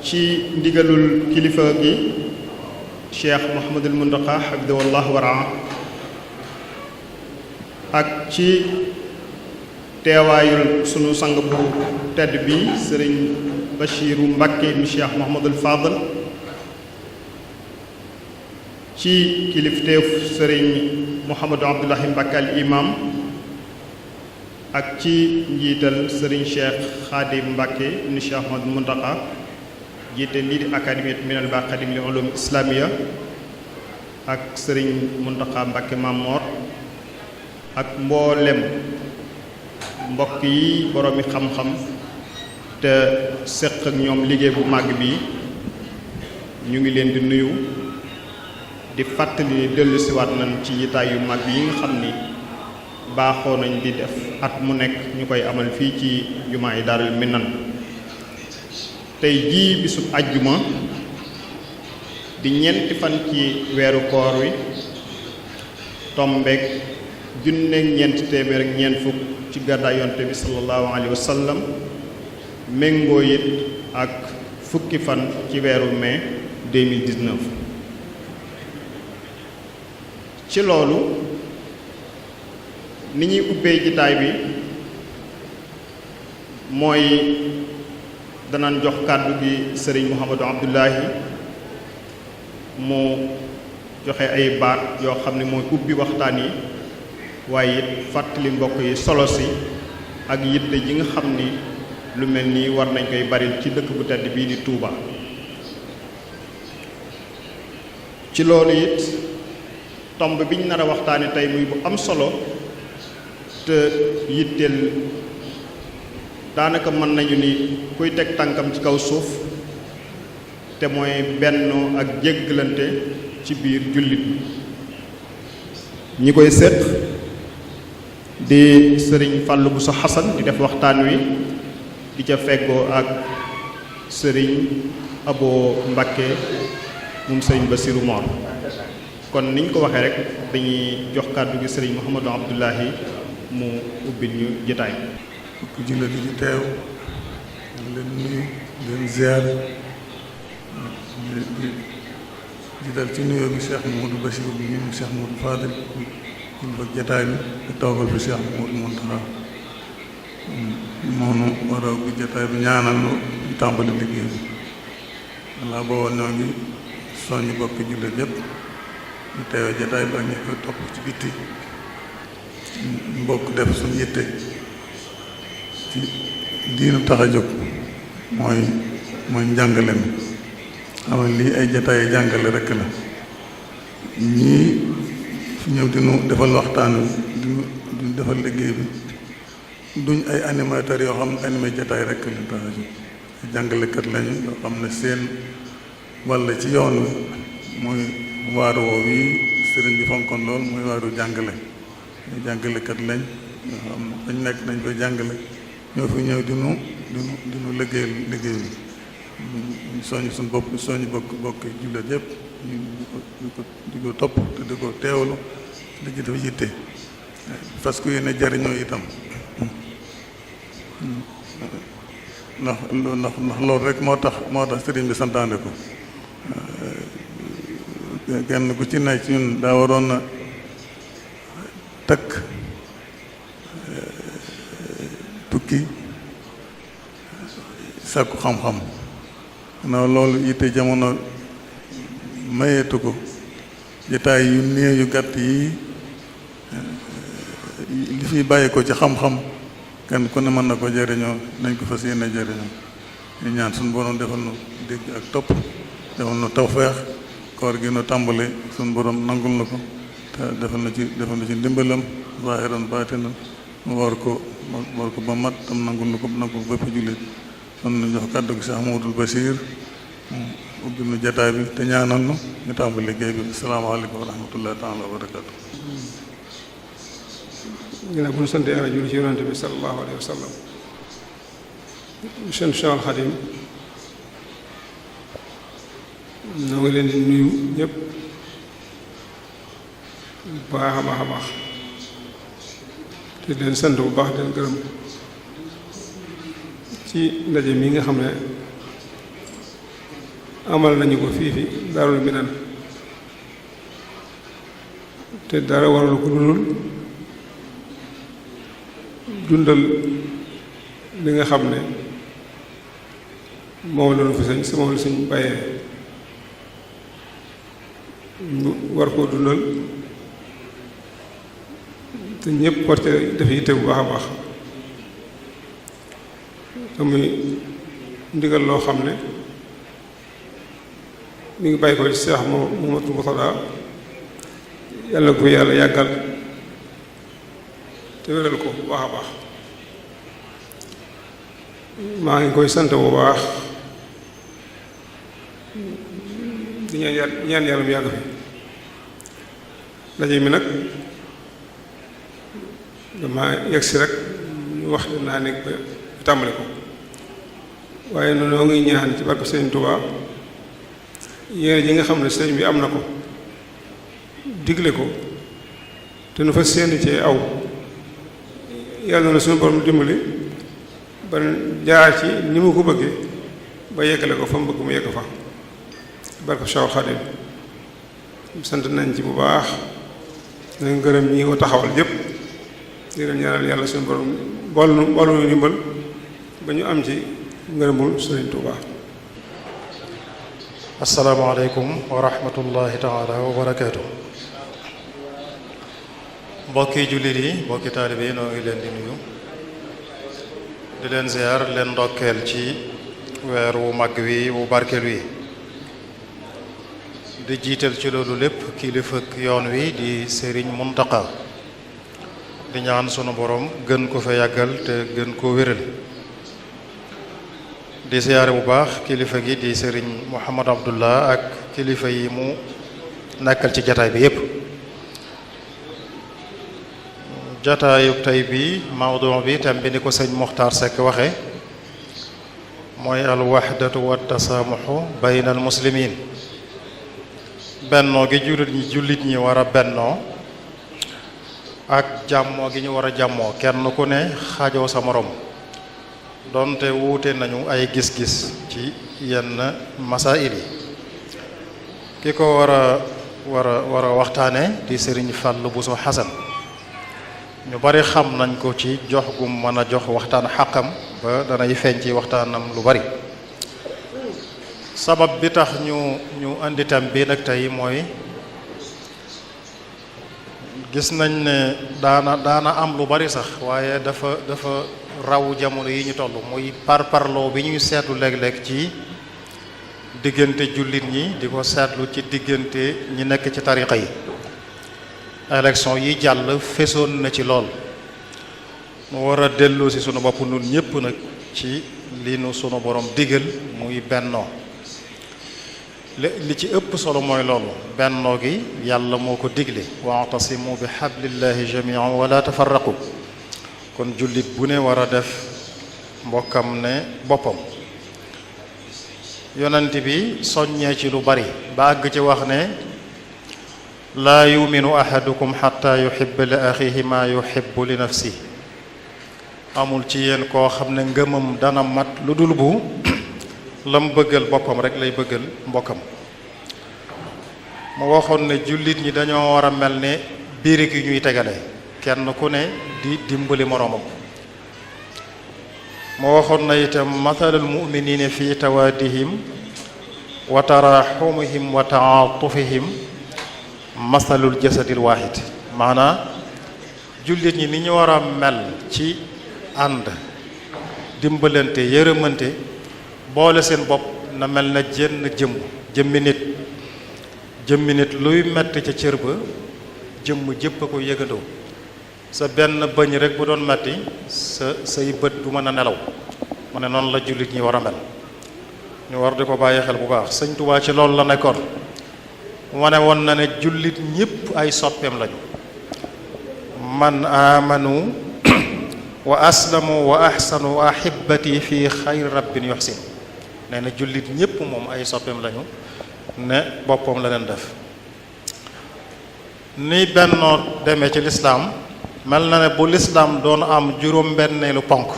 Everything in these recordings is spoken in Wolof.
ci ndigalul kilifa gi Cheikh Mouhamadul Muntaqa hafidahullah waraa ak ci teewaayul sunu sang bu tedd bi sëriñ Bachiru Mbàkke mi Cheikh Mouhamadul Fadal ci kilifteef sëriñ Mouhamadou Abdoulahi Mbàkke al imam ak ci njiital sëriñ Cheikh Khadim Mbàkke mi Cheikh Mouhamadul Muntaqa jiite lii di académie minal baqadim li ulum islamiya ak sëriñ Muntaqa Mbàkke Mamor ak mboolem mbokk yi boroomi xam-xam te séq ak ñoom liggéey bu màgg bi ñu ngi leen di nuyu di fàttali ni dellusiwaat nañ ci yitaay yu mag yi nga xam ni baaxoo nañ di def at mu nekk ñu koy amal fii ci jumaa yi Daarul Minan tey jii bisub ajjuma di ñeenti fan ci weeru koor wi tombeek junneeg ñeenti téeméer ak ñeent fukk ci gàddaay yonte bi sallallahu alayhi wa sallam méngoo it ak fukki fan ci weeru mai 2019 ci loolu ni ñuy ubbee jitaay bi mooy danañ jox kàddu gi sëriñ Mouhamadou Abdoulahi mu joxe ay baat yoo xam ne mooy ubbi waxtaan yi waaye it fàttali mbokk yi solo si ak yitte ji nga xam ni lu mel nii war nañ koy bari ci dëkk bu tedd bii di Touba. ci loolu it tomb biñ nar a waxtaane tey muy bu am solo te yitteel daanaka mën nañu ni kuy teg tànkam ci kaw suuf te mooy bennoo ak jéggalante ci biir jullit ñi koy séq di sëriñ Fàllu Buso Xasan di def waxtaan wi di ca feggoo ak sëriñ Abo Mbàkke moom sëriñ Basiru Moor kon niñ ko waxee rek dañuy jox kàddu gi sëriñ Mouhamadou Abdoulahi mu ubbil ñu jotaay ku jullit di ci teew leen nuyu leen ziar di dal ci nuyoo bi Cheikh Mouhamadou Bachir bi ñu Cheikh Mouhamadou Fadil ñu bëgg jotaay bi di toogal bi Cheikh Mouhamadou Mountakha moonu war a ubbi jotaay bi ñaanal lu tàmbali liggéey bi walla booba ñoo ngi soññ bokki jullit yépp ñu teewee jotaay bi ak ñi koy topp ci bitti mbokk def suñu yitte ci diinu tax a jóg mooy njàngale mi xam ne lii ay jotaay jàngale rekk la ñii fi ñëw dinu defal waxtaan wi dinu defal liggéey bi duñ ay animateurs yoo xam ne animé jotaay rekk la tax a jóg ay jàngalekat lañu yoo xam ne seen walla ci yoon wi mooy waaru woow yi sëriñ bi fonkoon lool mooy waaru jàngale ay jàngalekat lañ yoo xam ne dañ nekk dañ koy jàngale ñoo fi ñëw dinu liggéey bi ñu soññ suñu bopp soññ bokk jullit yëpp di ko topp te di ko teewlu di ci def yitte parce que yéen jariñoo itam ndax loolu rek moo tax sëriñ bi santaane ko kenn ku ci ne ci ñun daa waroon na takk tukki sàkku xam-xam na loolu yitte jamono mayeetu ko jotaay yu néew yu gàtt yi li fi bàyyi ko ci xam-xam kenn ku ne mën na ko jëriñoo nañ ko fas yéene jëriñoo ñu ñaan suñu borom defal nu dégg ak topp defal nu tawfeex koor gi nu tàmbali suñu borom nangul na ko te defal na ci ndimbalam zaahiran baatinan mu war ko ba mat tam nangul na ko nangul bépp jullit kon nu jox kàddu gi Cheikh Mouhamadoul Bachir ubbi nu jataay bi te ñaanal nu ñu tàmbali liggéey bi asalaamaaleykum wa rahmatullahi taala wa barakaatu. ginnaaw bu ñu sant Yàlla julli ci yonante bi sallallahu alayhi wa sallam seen Cheikh al Xadim ñoo ngi leen di nuyu ñëpp baax a baax a baax te leen sant bu baax leen gërëm ci ndaje mi nga xam ne amal nañu ko fii fi Daarul Minan te dara waral ko dundul dundal li nga xam ne moom la ñu fi sañ moom la suñ bàyyee ñu war koo dundal te ñëpp war ca def yitte bu baax a baax te muy ndigal loo xam ne mi ngi bàyyi ko ci Seex Muhammadul Murtadaa yàlla ko yàlla yàggal te wéral ko bu baax a baax maa ngi koy sant bu baax di ñaan yàlla mu yàgg fi daje mi nag dama yegg si rek ñu wax naa nekk ba tàmbali ko waaye noonu ngi ñaan ci barke Sëriñ Tuubaa yéene ji nga xam ne sëriñ bi am na ko digle ko te nu fa seen ci aw yàlla na suñu borom dimbali ba jaar ci ni mu ko bëggee ba yeggale ko fa mu bëgg mu yegg fa barke Seexul Xaadim sant nañ ci bu baax nañ gërëm ñi ko taxawal yépp di leen ñaanal yàlla suñu borom boolu nu dimbal ba ñu am ci ngërëmul Sëriñ Tuubaa. asalaamaaleykum wa rahmatullahi taala wa barakaatu. mbokki jullit yi mbokki taalibe yi noo ngi leen di nuyu di leen ziar leen ndokkeel ci weer wu mag wi wu barkeel wi di jiital ci loolu lépp kilifak yoon wi di Sëriñ Muntaqa di ñaan sunu borom gën ko fa yàggal te gën ko wéral di ziyaare bu baax kilifa gi di Sëriñ Muhammad Abdullah ak kilifa yi mu nekkal ci jataay bi yépp jataayub tey bi mawdu bi tam bi ni ko sëñ Muxtaar Sekk waxe mooy al wahdatu wa tasaamuxu bayna al muslimin bennoo gi jullit ñi war a bennoo ak jàmmoo gi ñu war a jàmmoo kenn ku ne xaajoo sa morom donte wuute nañu ay gis-gis ci yenn masail yi ki ko war a waxtaane di Sëriñ Fàllu Buso Xasan ñu bari xam nañ ko ci jox gum mën a jox waxtaan xàqam ba danay feeñ ci waxtaanam lu bari sabab bi tax ñu indi tam bii nag tey mooy gis nañ ne daana am lu bari sax waaye dafa raw jamono yi ñu toll muy parparloo bi ñuy seetlu léeg-léeg ci diggante jullit ñi di ko seetlu ci diggante ñi nekk ci tariqa yi élection yi jàll fesoon na ci lool mu war a delloo si sunu bopp nun ñépp nag ci li nu sunu borom digal muy bennoo li ci ëpp solo mooy loolu bennoo gi yàlla moo ko digle wa'tasimu bi hablillahi jami'an wala tafarraqu kon jullit bu ne war a def mbokkam ne boppam yonent bi soññee ci lu bari ba àgg ci wax ne laa yuminu ahadukum xatta yuhibba li axihi ma yuhibbu li nafsi amul ci yéen koo xam ne ngëmam dana mat lu dul bu lam bëggal boppam rek lay bëggal mbokkam mu waxoon ne jullit ñi dañoo war a mel ne birig yu ñuy tegale kenn ku ne di dimbali moroomam mu waxoon na itam mathalul mu'minina fi tawaadihim wa taraxumihim wa taatufihim mathalul jasadil waahid maanaam jullit ñi ni ñu war a mel ci ànd dimbalante yërëmante boole seen bopp na mel na jenn jëmmi nit luy metti ca cër ba jëmm jépp a ko yëgandoo sa benn bëñ rek bu doon metti say bët du mën a nelaw mu ne noonu la jullit ñi war a mel ñu war di ko bàyyi xel bu baax Sëñ Tuubaa ci loolu la nekkoon wane woon na ne jullit ñépp ay soppeem lañu man amanu wa aslamu wa ahsanu ahibati fi xayri rabbin yuhsin nee na jullit ñépp moom ay soppeem lañu ne boppam la leen def ni bennoo demee ci lislaam mel na ne bu lislaam doon am juróom-benneelu ponk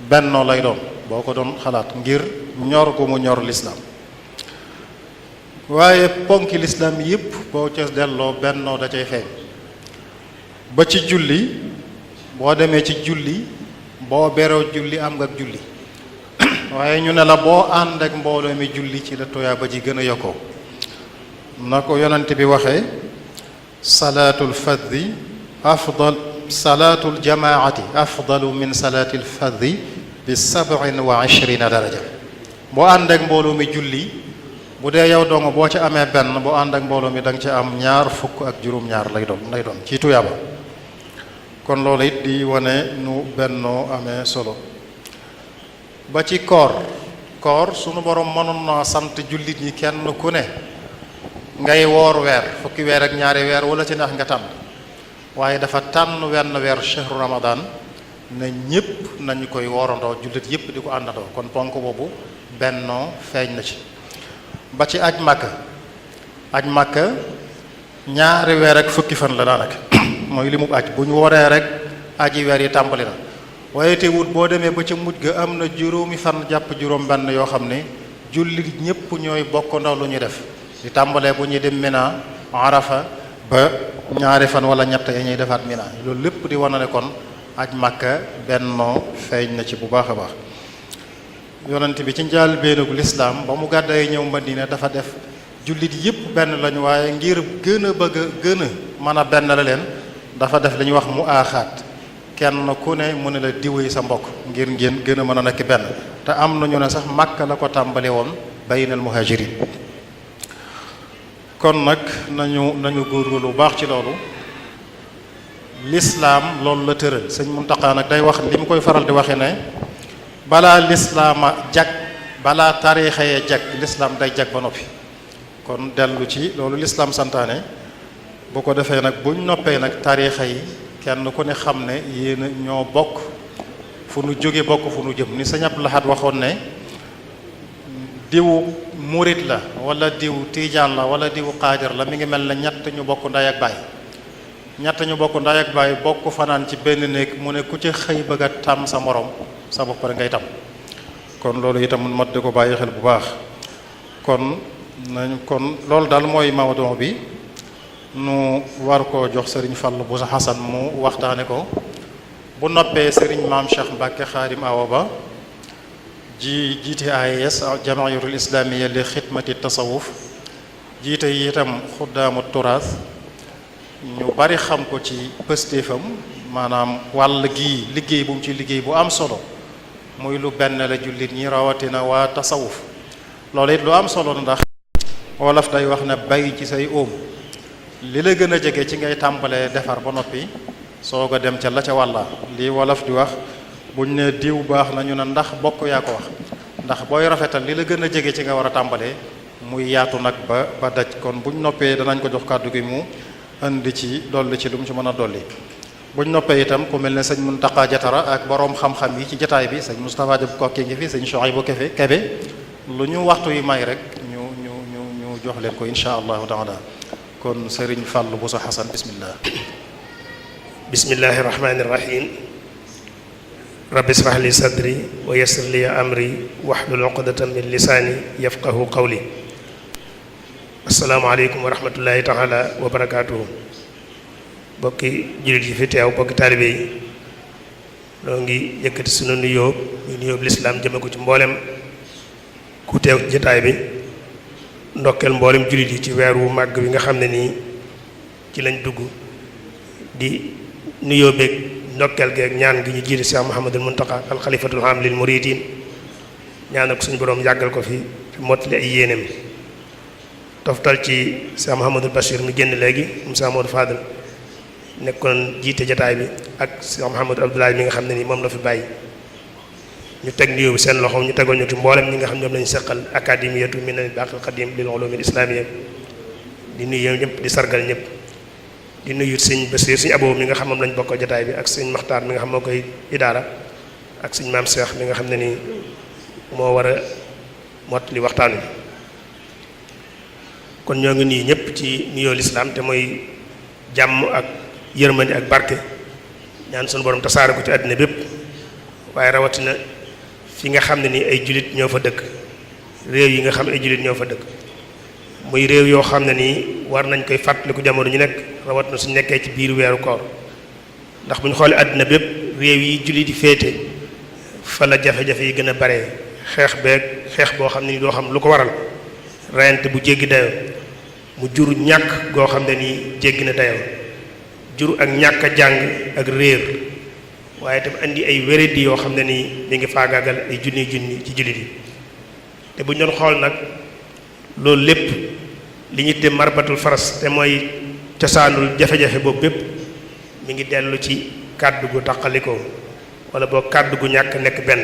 bennoo lay doon boo ko doon xalaat ngir ñor gu mu ñor lislaam waaye ponki lislaam yépp boo ca delloo bennoo da cay feeñ ba ci julli boo demee ci julli boo beroo julli am nga ak julli waaye ñu ne la boo ànd ak mbooloo mi julli ci la tuyaaba ji gën a yokkoo na ko yonent bi waxee salaatul faddi afdal salaatul jamaati afdalu min salaatil faddi bi 27 daraja boo ànd ak mbooloo mi julli bu dee yow dong boo ci amee benn boo ànd ak mbooloo mi da nga ci am 27 lay doon ci tuyaaba kon loolu it di wane nu bennoo amee solo ba ci koor sunu borom mënoon na sant jullit ñi kenn ku ne ngay woor weer fukki weer ak ñaari weer wala ci neex nga tànn waaye dafa tànn wenn weer shahru ramadan ne ñépp nañu koy woorandoo jullit yépp di ko àndandoo kon ponk boobu bennoo feeñ na ci ba ci aj màkka ñaari weer ak fukki fan la daanaka mooy li mu aj bu ñu waree rek aji weer yi tàmbali na waaye teewut boo demee ba ca mujj ga am na juróomi fan jàpp juróom benn yoo xam ne jullit ñépp ñooy bokkandoo lu ñuy def di tàmbalee bu ñuy dem Mina Arafa ba ñaari fan wala ñett ya ñuy defaat Mina loolu lépp di wane ne kon aj màkka bennoo feeñ na ci bu baax a baax yonent bi ci njaal beenug lislaam ba mu gàddaay ñëw Madina dafa def jullit yépp benn lañu waaye ngir gën a mën a benn la leen dafa def li ñuy wax mu aaxaat kenn ku ne mu ne la diwéy sa mbokk ngir ngeen gën a mën a nekk benn te am na ñu ne sax Makka la ko tàmbali woon baynal muhajirin kon nag nañu góorgóorlu bu baax ci loolu lislaam loolu la tëral sëñ Muntaxa nag day wax li mu koy faral di waxe ne balaa lislaama jag balaa tariixa yee jag lislaam day jag ba noppi kon dellu ci loolu lislaam santaane bu ko defee nag buñ noppee nag tariixa yi kenn ku ne xam ne yéen ñoo bokk fu nu jóge bokk fu nu jëm ni sëñ Abdou Lahad waxoon ne diwu murit la wala diw tiijaan la wala diwu xaajar la mi ngi mel ne ñett ñu bokk nday ak baay bokk fanaan ci benn néeg mu ne ku ci xëy bëgg a tam sa morom sa bopp rek ngay tam kon loolu itam mat di ko bàyyi xel bu baax kon loolu daal mooy mawdu bi nu war koo jox sëriñ Fallu bu sa Xasan mu waxtaane ko bu noppee sëriñ maam Cheikh Mbàkke Xaadim Awa Ba jiite AIS jamaayatul islaamiya li xidmati tasawuf jiite itam xuddaamu turaas ñu bari xam ko ci pëstéefam maanaam wàll gii liggéey bu mu ci liggéey bu am solo muy lu benn la jullit ñi rawatina waa tasawuf loolu it lu am solo ndax wolof day wax ne bay ci say óom li la gën a jege ci ngay tàmbalee defar ba noppi soog a dem ca la ca wàlla lii wolof di wax buñ ne diw baax na ñu ne ndax bokk yaa ko wax ndax booy rafetal li la gën a jege ci nga war a tàmbalee muy yaatu nag ba daj kon buñ noppee danañ ko jox kàddu gi mu indi ci dolli ci lu mu ci mën a dolli buñ noppee itam ku mel ne sëñ Muntaqa Jatara ak boroom xam-xam yi ci jataay bi sëñ Moustapha Diop Kokki ngi fi sëñ Chouaïbou Kebe lu ñu waxtu yi may rek ñu jox leen ko insha allahu taala kon sëriñ Fàllu bu sa Xasan bismillahi rahmani rahim rabbi israh li sadri wa yassir li amri wahlul uqdatan min lisaani yafqahu qawli assalaamu aleykum wa rahmatullahi taala wa barakaatuhu bokki jullit yi fi teew bokki taalibe yi noo ngi yëkkati sunu nuyoo lislaam jëme ko ci mboolem ku teew ci jotaay bi ndokkeel mboolem jullit yi ci weer wu màgg bi nga xam ne nii ci lañ dugg di nuyoo beeg ndokkeel geeg ñaan gi ñu jiite Cheikh Mouhamadul Muntaqa al xalifatul aam lil muridin ñaanal ko suñu boroom yàggal ko fi mottali ay yéeneem toftal ci Cheikh Mouhamadul Bachir mi génn léegi Moussa Modou Fadel nekkoon jiite jataay bi ak Cheikh Mouhamadou Abdoulaye mi nga xam ne nii moom la fi bàyyi ñu teg nuyoo bi seen loxo ñu tegal ñu ci mboolem ñi nga xam ñoom lañu seqal académiyatu minal baqil qadim lil ulumil islamiyya di nuyu ñëpp di sargal ñëpp di nuyu sëñ Basiir sëñ Abo mi nga xam moom lañ bokk jotaay bi ak sëñ Maxtaar mi nga xam moo koy idaara ak sëñ Maam Cheikh mi nga xam ne nii moo war a mottali waxtaan wi kon ñoo ngi nuyu ñëpp ci nuyoo lislaam te mooy jàmm ak yërmande ak barke ñaan sunu borom tasaare ko ci àddina bépp waaye rawatina fi nga xam ne nii ay jullit ñoo fa dëkk réew yi nga xam ay jullit ñoo fa dëkk muy réew yoo xam ne nii war nañ koy fàttaliku jamono ñu nekk rawat na suñ nekkee ci biir weeru koor ndax bu ñu xoolee àddina bépp réew yi jullit di féete fa la jafe-jafe yi gën a bare xeex boo xam ne ni doo xam lu ko waral reyante bu jéggi dayoo mu jur ñàkk goo xam ne nii jéggi na dayoo jur ak ñàkk a jàng ak réer waaye tam andi ay wéradi yoo xam ne nii mi ngi faagaagal ay junni ci jullit yi te bu ñu doon xool nag loolu lépp li ñu te marbatul faras te mooy cosaanul jafe-jafe boobu bépp mi ngi dellu ci kàddu gu taqalikoo wala boo kàddu gu ñàkk nekk benn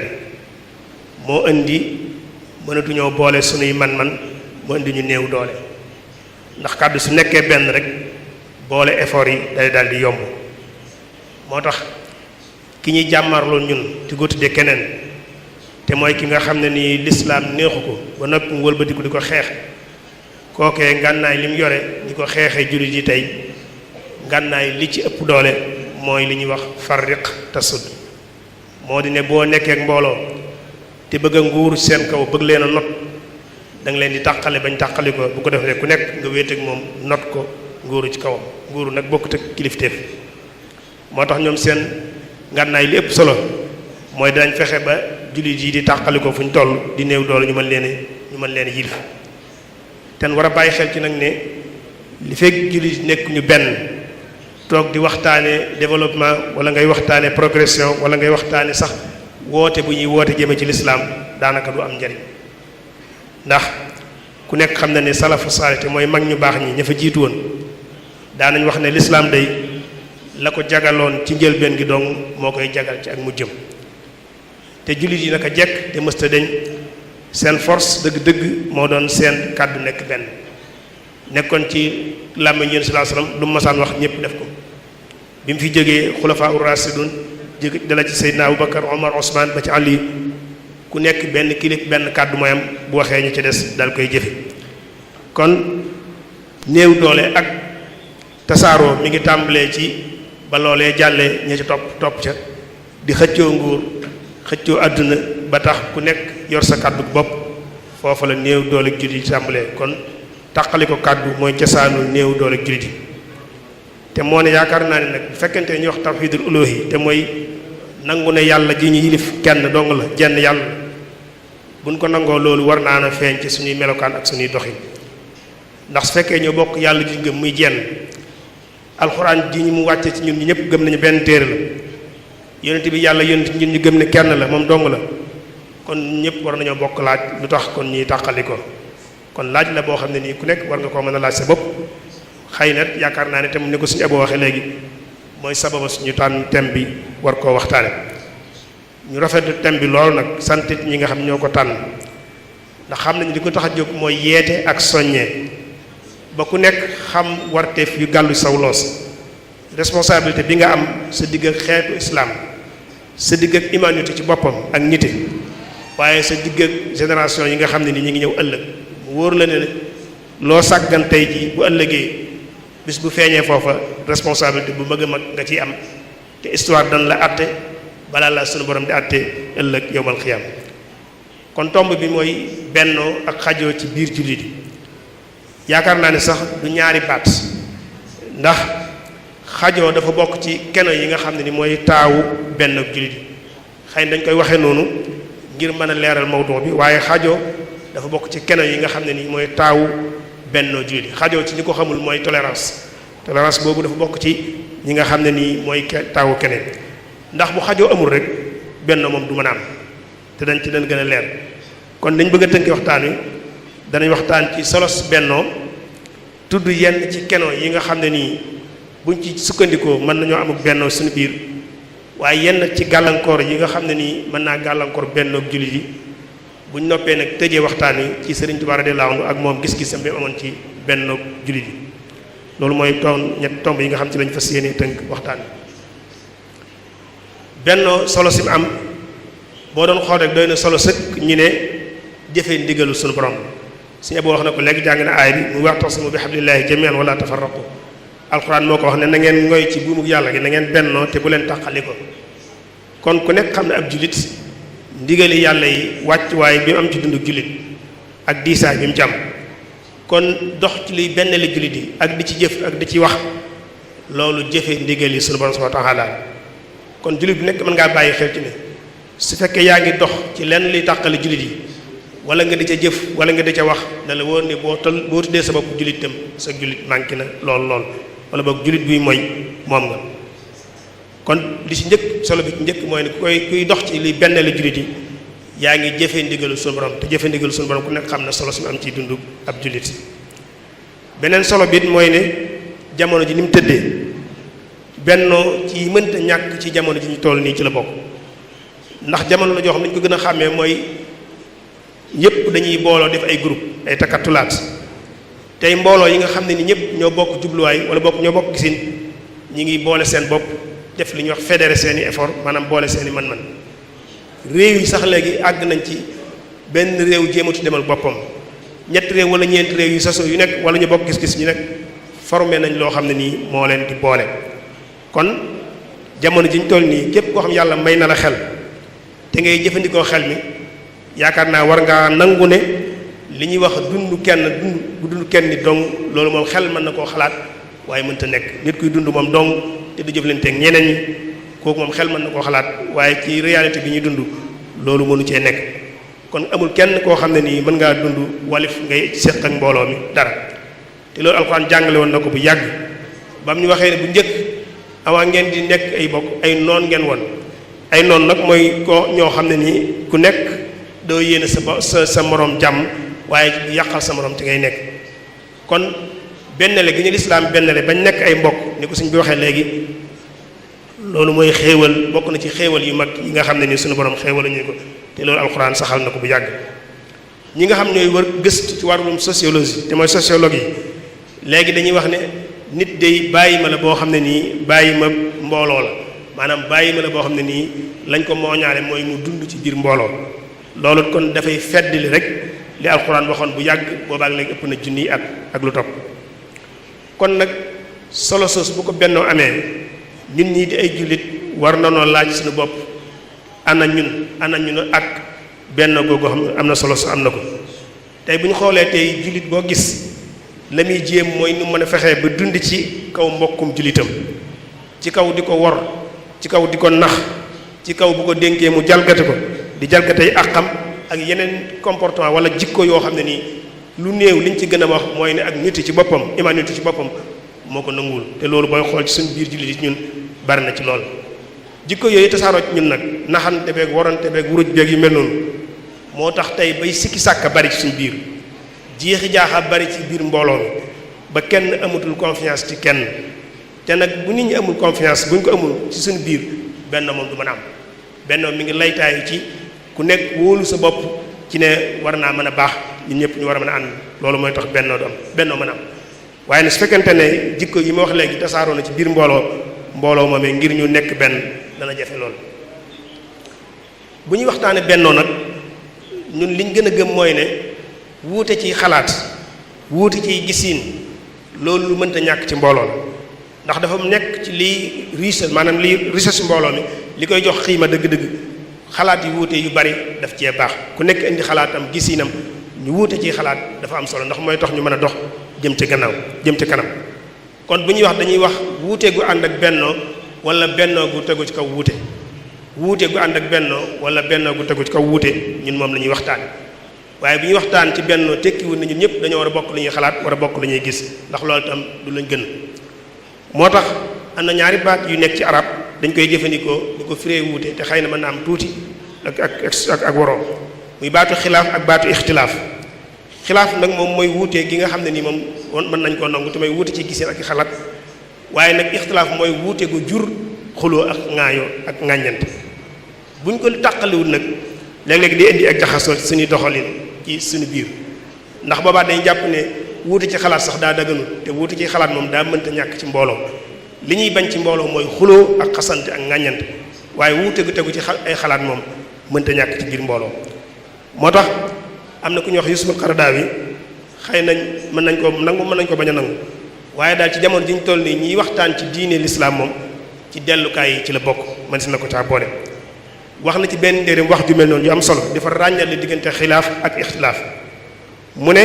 moo indi mënatuñoo boole sunuy man-man moo indi ñu néew doole ndax kàddu su nekkee benn rek boole effort yi day daal di yomb moo tax ki ñuy jàmmarloo ñun ci ko tuddee keneen te mooy ki nga xam ne nii lislaam neexu ko ba noppi mu wëlbatiku di ko xeex kookee ngànnaay li mu yore di ko xeexee jullit yi tey ngànnaay li ci ëpp doole mooy li ñuy wax farriq tasud moo di ne boo nekkee ak mbooloo te bëgg a nguur seen kaw bëgg leen a not da nga leen di tàqale bañ tàqali ko bu ko defee ku nekk nga wéet ak moom not ko nguuru ci kawam nguuru nag bokkut ak kilifteef moo tax ñoom seen ngànnaay li ëpp solo mooy dañ fexe ba jullit yi di tàqali ko fu ñu toll di néew doole ñu mën leen yilif ten war a bàyyi xel ci nag ne li fekk jullit nekk ñu benn toog di waxtaane développement wala ngay waxtaane progression wala ngay waxtaane sax woote bu ñuy woote jëme ci lislaam daanaka du am njariñ ndax ku nekk xam na ne salafu saalih te mooy mag ñu baax ñi ña fa jiitu woon daanañ wax ne lislaam day la ko jagaloon ci njëlbeen gi dong moo koy jagal ci ak mujjëm te jullit yi naka jekk te mësta deñ seen force dëgg-dëgg moo doon seen kàddu nekk benn nekkoon ci làmmiñ yéen sallallahu alayhi wasallam lu mu masaan wax ñëpp def ko bi mu fi jógee xulafaa ur-raashidun jóge dala ci Seydina Abubakar Omar Ousmane ba ci Ali ku nekk benn kilif benn kàddu mooy am bu waxee ñu ci des dal koy jëfe kon néew doole ak tasaaroo mi ngi tàmbalee ci ba loolee jàllee ña ci topp ca di xëccoo nguur xëccoo àdduna ba tax ku nekk yor sa kàddu bopp foofa la néew doole jullit yi tàmbalee kon tàqali ko kàddu mooy cosaanu néew doole jullit yi te moo ne yaakaar naa ne nag bu fekkente ñu wax tawhidul uluhi te mooy nangu ne yàlla ji ñu yilif kenn dong la jenn yàlla buñ ko nangoo loolu war naa na feeñ ci suñuy melokaan ak suñuy doxin ndax su fekkee ñoo bokk yàlla ji ngëm muy jenn alxuraan ji ñu mu wàcce ci ñun ñi ñëpp gëm nañu benn téere la yonent bi yàlla yonent ñun ñu gëm ne kenn la moom dong la kon ñëpp war nañoo bokk laaj lu tax kon ñuy tàqali ko kon laaj la boo xam ne nii ku nekk war nga koo mën a laaj sa bopp xëy na yaakaar naa ne tam ni ko suñu aboo waxee léegi mooy sababa suñu tànn thème bi war koo waxtaane ñu rafetlu thème bi loolu nag santit ñi nga xam ñoo ko tànn ndax xam nañu li ko tax a jóg mooy yeete ak soññee ba ku nekk xam warteef yu gàllu saw loos responsabilité bi nga am sa digg ak xeetu islam sa digg ak humanité ci boppam ak nite waaye sa digg ak génération yi nga xam ne ni ñi ngi ñëw ëllëg mu wóor la ne loo sàggan tey ji bu ëllëgee bis bu feeñee foofa responsabilité bu mag a mag nga ciy am te histoire dan la àtte balaa la sunu borom di àtte ëllëg yowmal xiyaam kon tomb bi mooy bennoo ak xajoo ci biir jullit yi yaakaar naa ne sax du ñaari baat ndax xajoo dafa bokk ci keno yi nga xam ne ni mooy taawu benn ak jullit yi xëy na dañ koy waxee noonu ngir mën a leeral mawdu bi waaye xajoo dafa bokk ci keno yi nga xam ne ni mooy taawu bennoo jullit yi xajoo ci ñi ko xamul mooy tolérance boobu dafa bokk ci ñi nga xam ne nii mooy taawu keneen ndax bu xajoo amul rek benn moom du mën a am te dañ ci dañ gën a leer kon dañ bëgg a tënki waxtaan wi danañ waxtaan ci solos bennoo tudd yenn ci keno yi nga xam ne nii buñ ci sukkandikoo mën nañoo amuk bennoo suñu biir waaye yenn ci gàllankoor yi nga xam ne nii mën naa gàllankoor bennoog jullit yi buñ noppee nag tëjee waxtaan wi ci Sëriñ Tuubaa radiyallaahu anhu ak moom gis-gisam bi amoon ci bennoog jullit yi loolu mooy ñett tomb yi nga xam ci lañ fas yéene tënk waxtaan wi bennoo solo si mu am boo doon xool rek doy na solo sëkk ñu ne jëfee ndigalu suñu borom suñu boo wax na ko léegi jàng na aay bi mu wa'tasimu bi hablillahi jamii'an wala tafarraqu alxuraan moo ko wax ne na ngeen ngoy ci buumug yàlla gi na ngeen bennoo te bu leen tàqali ko kon ku nekk xam ne ab jullit ndigali yàlla yi wàccuwaay bi mu am ci dundu jullit ak diisaay bi mu ci am kon dox ci luy benn la jullit yi ak di ci jëf ak di ci wax loolu jëfe ndigal yi sunu borom subhanahu wa ta'ala kon jullit bi nekk mën ngaa bàyyi xel ci ne su fekkee yaa ngi dox ci lenn luy tàqale jullit yi wala nga di ca jëf wala nga di ca wax na la wóor ne boo tuddee sa bopp jullit itam sa jullit manqué na lool wala boog jullit buy mooy moom nga kon li ci njëkk solo bi ci njëkk mooy ne kuy dox ci luy benn la jullit yi yaa ngi jëfee ndigalu sunu borom te jëfee ndigalu sunu borom ku nekk xam na solo su mu am ci dundu ab jullit beneen solo bi it mooy ne jamono ji ni mu tëddee bennoo ci mënta ñàkk ci jamono ji ñu toll nii ci la bokk ndax jamono la joo xam ne ñu ko gën a xàmmee mooy ñëpp dañuy booloo def ay groupe ay takkatulaat tey mbooloo yi nga xam ne ni ñëpp ñoo bokk jubluwaay wala ñoo bokk gisin ñi ngi boole seen bopp def li ñuy wax fédérer seeni effort maanaam boole seeni man-man réew yi sax léegi àgg nañ ci benn réew jéematu demal boppam ñetti réew wala ñeenti réew yu sosoo yu nekk wala ñu bokk gis-gis ñu nekk formé nañ loo xam ne nii moo leen di boole kon jamono ji ñu toll nii képp koo xam yàlla may na la xel te ngay jëfandikoo xel mi yaakaar naa war ngaa nangu ne li ñuy wax dund kenn nit dong loolu moom xel mën na koo xalaat waaye mënta nekk nit kuy dund moom dong te du jëflanteeg ñeneen ñi kooku moom xel mën na koo xalaat waaye ci réalité bi ñuy dund loolu mënu cee nekk kon amul kenn koo xam ne nii mën ngaa dund walif ngay seq ak mbooloo mi dara te loolu alxuraan jàngale woon na ko bu yàgg ba mu ñu waxee ne bu njëkk avant ngeen di nekk ay bokk ay noon ngeen won ay noon nag mooy ko ñoo xam ne nii ku nekk doo yéene sa moroom jàmm waaye du yàqal sa moroom ci ngay nekk kon bennale gi ñu lislaam bennale bañ nekk ay mbokk ni ko suñ bi waxee léegi loolu mooy xéewal bokk na ci xéewal yu mag yi nga xam ne ni suñu borom xéewal ñu ko te loolu alxuraan saxal na ko bu yàgg ñi nga xam ñooy wër gëstu ci wàllum sociologie te mooy sociologue yi léegi dañuy wax ne nit day bàyyi ma la boo xam ne nii bàyyi ma mbooloo la maanaam bàyyi ma la boo xam ne nii lañ ko mooñaale mooy mu dund ci biir mbooloo loolu kon dafay feddali rek li alxuraan waxoon bu yàgg boobaak léegi ëpp na junniy at ak lu topp kon nag solo sos bu ko bennoo amee ñun ñii di ay jullit war na noo laaj suñu bopp ana ñun ak benn googu xam am na solo su am na ko tey bu ñu xoolee tey jullit boo gis la muy jéem mooy nu mën a fexee ba dund ci kaw mbokkum jullitam ci kaw di ko wor ci kaw di ko nax ci kaw bu ko dénkee mu jalgate ko di jalgatey àqam ak yeneen comportement wala jikko yoo xam ne nii lu néew liñ ci gën a wax mooy ne ak nit ci boppam humanité ci boppam moo ko nanguwul te loolu booy xool ci suñu biir jullit yi ñun bari na ci lool jikko yooyu tasaaroo ci ñun nag naxante beeg warante beeg wuruj beeg yu mel noonu moo tax tey bay sikki sàkka bari ci suñu biir jeexi jaaxa bari ci biir mbooloo mi ba kenn amatul confiance ci kenn te nag bu nit ñi amul confiance buñ ko amul ci suñu biir benn moom du mën a am benn mi ngi laytaayu ci ku nekk wóolu sa bopp ci ne war naa mën a baax ñun ñëpp ñu war a mën a ànd loolu mooy tax bennoo du am bennoo mën a am waaye nag su fekkente ne jikko yi ma wax léegi tasaaroo na ci biir mbooloo moomee ngir ñu nekk benn dana jafe lool bu ñuy waxtaane bennoo nag ñun liñ gën a gëm mooy ne wuute ci xalaat wuute ci gisiin loolu lu mënta ñàkk ci mbooloo la ndax dafa nekk ci liy riche maanaam liy richesse mbooloo mi li koy jox xiima dëgg-dëgg xalaat yu wuute yu bari daf cee baax ku nekk indi xalaatam gisiinam ñu wuute ci xalaat dafa am solo ndax mooy tax ñu mën a dox jëm ci gannaaw jëm ci kanam kon bu ñuy wax dañuy wax wuute gu ànd ak bennoo wala bennoo gu tegu ci kaw wuute wuute gu ànd ak bennoo wala bennoo gu tegu ci kaw wuute ñun moom la ñuy waxtaan waaye bu ñuy waxtaan ci bennoo tekkiwul na ñun ñëpp dañoo war a bokk lu ñuy xalaat war a bokk lu ñuy gis ndax loolu tam du lañ gën moo tax am na ñaari baat yu nekk ci arab dañ koy jëfandikoo di ko firee wuute te xëy na mën na am tuuti ak waroo muy baatu xilaaf ak baatu ixtilaaf xilaaf nag moom mooy wuute gi nga xam ne nii moom mën nañ koo nangu te may wuute ci giseen ak i xalaat waaye nag ixtilaaf mooy wuute gu jur xuloo ak ŋaayoo ak ŋàññante buñ ko tàqaliwul nag léeg-léeg di indi ak jaxasoo ci suñuy doxalin ci suñu biir ndax boobaa dañuy jàpp ne wuute ci xalaat sax daa daganul te wuute ci xalaat moom daa mënta ñàkk ci mbooloo li ñuy bañ ci mbooloo mooy xuloo ak xasante ak ŋàññante waaye wuute gu tegu ci ay xalaat moom mënta ñàkk ci biir mbooloo moo tax am na ku ñuy wax Yusuf al-Qaradawi xëy nañ mën nañ ko nangu mën nañ ko bañ a nangu waaye daal ci jamono ji ñu toll nii ñiy waxtaan ci diine l'islam moom ci dellukaay yi ci la bokk mën si na ko caa boole wax na ci benn ndéeréem wax ju mel noonu yu am solo dafa ràññale diggante xilaaf ak ixtilaaf mu ne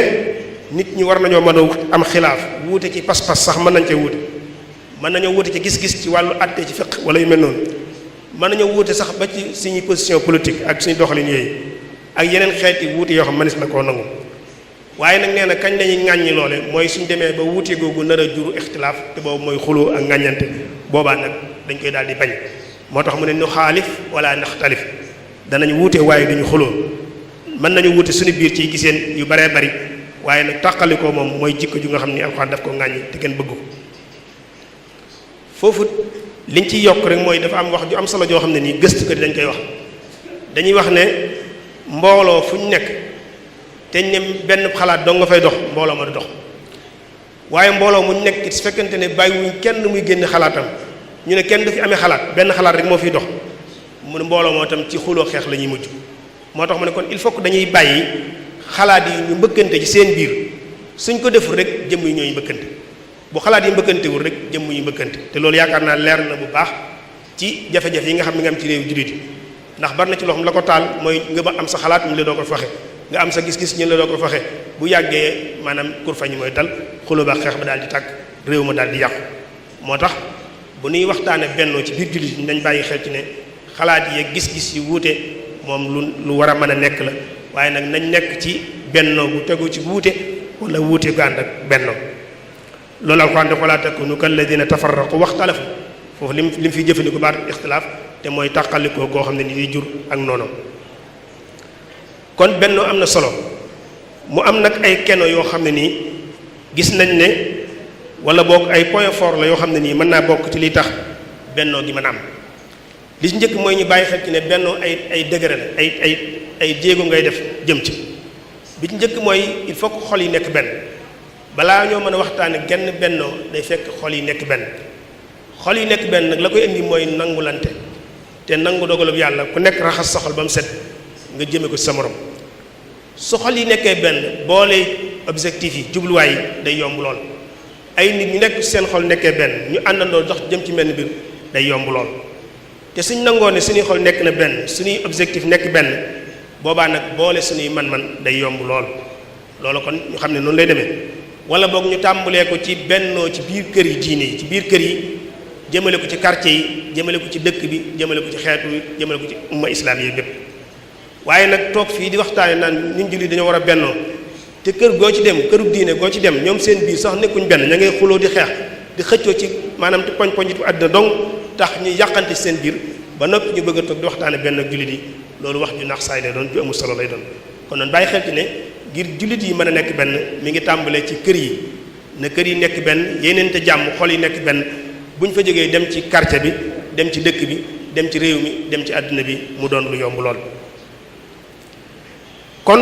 nit ñi war nañoo mën a am xilaaf wuute ci pas-pas sax mën nañ cee wuute mën nañoo wuute ci gis-gis ci wàllu àtte ci fiqh wala yu mel noonu mën nañoo wuute sax ba ci suñuy position politique ak suñu doxalin yooyu ak yeneen xeeti wuute yoo xam mënees na koo nangu waaye nag nee na kañ lañuy ŋàññi loole mooy suñ demee ba wuute googu nar a juru ixtilaaf te boobu mooy xuloo ak ŋàññante boobaa nag dañ koy daal di bañ moo tax mu ne nu xaalif wala naxtalif danañ wuute waaye duñu xuloo mën nañu wuute suñu biir ci giseen yu baree bari waaye nag tàqalikoo moom mooy jikko ju nga xam ni alxuraan daf ko ŋàññi te kenn bëgg ko foofu liñ ciy yokk rek mooy dafa am wax ju am solo joo xam ne nii gëstu ko dañ koy wax dañuy wax ne mbooloo fu ñu nekk te ne benn xalaat dong nga fay dox mbooloo ma du dox waaye mbooloo mu nekk su fekkente ne bàyyiwuñ kenn muy génn xalaatam ñu ne kenn du fi amee xalaat benn xalaat rek moo fiy dox mu ne mbooloo moo tam ci xuloo xeex la ñuy mujj moo tax mu ne kon il faut que dañuy bàyyi xalaat yi ñu mbëkkante ci seen biir suñ ko deful rek jëmm yi ñooy mbëkkante bu xalaat yi mbëkkantewul rek jëmm yi mbëkkante te loolu yaakaar naa leer na bu baax ci jafe-jafe yi nga xam ne nga am ci réew jullit yi ndax bari na ci loo xam la ko taal mooy nga ba am sa xalaat ñu la doo ko faxe nga am sa gis-gis ñu la doo ko faxe bu yàggee maanaam kur fañ mooy dal xuloo ba xeex ba daal di tàkk réew ma daal di yàqu moo tax bu nuy waxtaane bennoo ci biir jullit yi nañ bàyyi xel ci ne xalaat yi gis-gis yi wuute moom lu war a mën a nekk la waaye nag nañ nekk ci bennoo bu tegu ci wuute wala wuute gu ànd ak bennoo loolu alxuraan dafa laa takunu kalladina tafarraqu waxtalafu foofu lim fi jëfandikoo baatu ixtilaaf te mooy tàqalikoo goo xam ne ni di jur ak noonu kon bennoo am na solo mu am nag ay keno yoo xam ne nii gis nañ ne wala bokk ay point fort la yoo xam ne nii mën naa bokk ci liy tax bennoo gi mën a am li ci njëkk mooy ñu bàyyi xel ci ne bennoo ay degré la ay jéego ngay def jëm ci bi ci njëkk mooy il faut que xol yi nekk benn balaa ñoo mën a waxtaane genn bennoo day fekk xol yi nekk benn xol yi nekk benn nag la koy indi mooy nangulante te nangu dogalub yàlla ku nekk raxas sa xol ba mu set nga jëme ko ci sa morom su xol yi nekkee benn boole objectif yi jubluwaay yi day yomb lool ay nit ñu nekk seen xol nekkee benn ñu àndandoo dox jëm ci menn mbir day yomb lool te suñ nangoo ne suñuy xol nekk na benn suñuy objectif nekk benn boobaa nag boole suñuy man-man day yomb lool loolu kon ñu xam ne noonu lay demee wala boog ñu tàmbalee ko ci bennoo ci biir kër yi diine yi ci biir kër yi jëmale ko ci quartier yi jëmale ko ci dëkk bi jëmale ko ci xeetu yi jëmale ko ci umma islam yi bépp waaye nag toog fii di waxtaane naan ñun jullit dañoo war a bennoo te kër goo ci dem këru diine goo ci dem ñoom seen biir sax nekkuñ benn ña ngay xuloo di xeex di xëccoo ci maanaam te poñ ci àddina dong tax ñu yàqante ci seen biir ba noppi ñu bëgg a toog di waxtaane benn ak jullit yi loolu wax ju nax saay lay doon ju amul solo lay doon kon noonu bàyyi xel ci ne ngir jullit yi mën a nekk benn mi ngi tàmbalee ci kër yi na kër yi nekk benn yéeneente jàmm xol yi nekk benn bu ñu fa jógee dem ci quartier bi dem ci dëkk bi dem ci réew mi dem ci àdduna bi mu doon lu yomb lool kon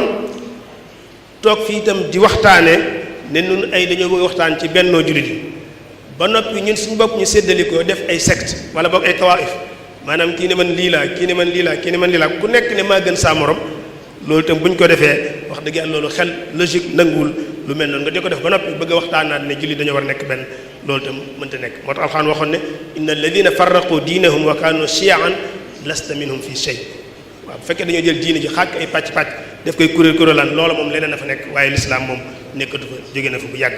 toog fii itam di waxtaane ne nun ay dañoo bëgg waxtaan ci bennoo jullit yi ba noppi ñun suñu bopp ñu séddalikoo def ay secte wala boog ay tawaif maanaam kii ne man lii laa kii ne man lii laa kii ne man lii laa ku nekk ne maa gën saa morom loolu itam bu ñu ko defee wax dëgg yàlla loolu xel logique nanguwul lu mel noonu nga di ko def ba noppi bëgg a waxtaanaat ne jullit dañoo war a nekk benn loolu itam mënta nekk moo tax alxuraan waxoon ne inna alladina farraqu diinahum wa kaanu shiyan lasta minhum fi shay waaw bu fekkee dañoo jël diine ji xàkk ay pàcc-pàcc def koy kuréelaan loola moom leneen na fa nekk waaye lislaam moom nekkatu fa jóge na fa bu yàgg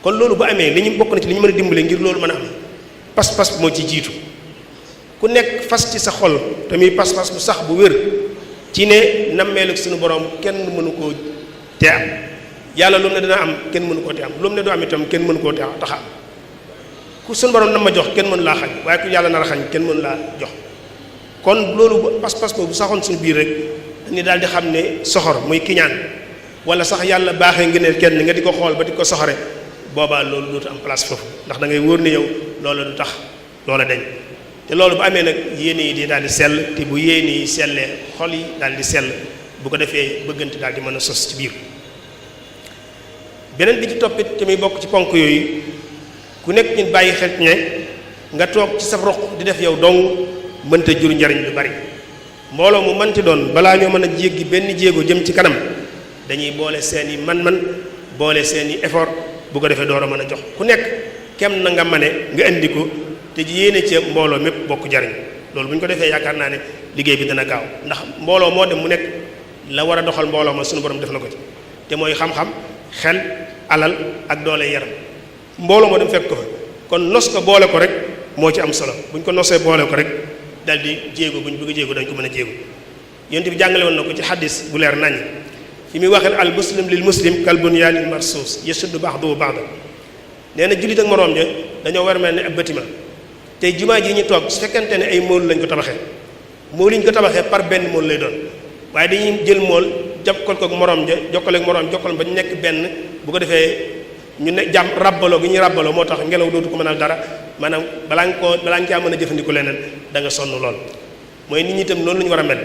kon loolu bu amee li ñu bokk na ci li ñu mën a dimbale ngir loolu mën a am pas-pas moo ci jiitu ku nekk fas ci sa xol te muy pas-pas bu sax bu wér ci ne nammeelu suñu borom kenn mënu koo te am yàlla lu mu ne dina am kenn mënu koo te am lu mu ne du am itam kenn mënu koo te tax am ku suñu borom na ma jox kenn mënu laa xañ waaye ku yàlla nar a xañ kenn mënu laa jox kon loolu pas-pas boobu saxoon suñu biir rek dañuy daal di xam ne soxor muy kiñaan wala sax yàlla baaxee ngëneel kenn nga di ko xool ba di ko soxore boobaa loolu dootu am place foofu ndax da ngay wóor ne yow loola du tax loola dañ te loolu bu amee nag yéene yi di daal di sell te bu yéene yi sellee xol yi daal di sell bu ko defee bëggante daal di mën a sos ci biir beneen bi ci toppit te muy bokk ci ponk yooyu ku nekk ñun bàyyi xel ne nga toog ci sa roq di def yow dong mënta jur njariñ lu bari mbooloo mu mënti doon balaa ñoo mën a jéggi benn jéego jëm ci kanam dañuy boole seeni man-man boole seeni effort bu ko defee door a mën a jox ku nekk kem na nga mane nga indi ko te yéene ci mbooloo mépp bokk jariñ loolu bu ñu ko defee yaakaar naa ne liggéey bi dana gaaw ndax mbooloo moo dem mu nekk la war a doxal mbooloo ma suñu borom def na ko ci te mooy xam-xam xel alal ak doole yaram mbooloo moo dem fekk ko fa kon nos ko boole ko rek moo ci am solo buñ ko nosee boole ko rek dal di jéego buñ bëgg a jéego dañ ko mën a jéego yonent bi jàngale woon na ko ci xaddis bu leer nañ fi muy waxee al muslim lil muslim kal bunyaanil marsuus yashuddu ba'duhu ba'dan nee na jullit ak moroom ja dañoo war a mel ne ab bâtiment tey jumaa ji ñu toog su fekkente ne ay mool lañ ko tabaxee mool yi ñu ko tabaxee par benn mool lay doon waaye dañuy jël mool jokkal ko moroom ja jokkale ak moroom jokkal ba ñu nekk benn bu ko defee ñu ne jàmm rabbaloo gi ñuy rabbaloo moo tax ngelaw dootu ko mënal dara maanaam balaa nga caa mën a jëfandikoo leneen da nga sonn lool mooy nit ñi itam noonu la ñu war a mel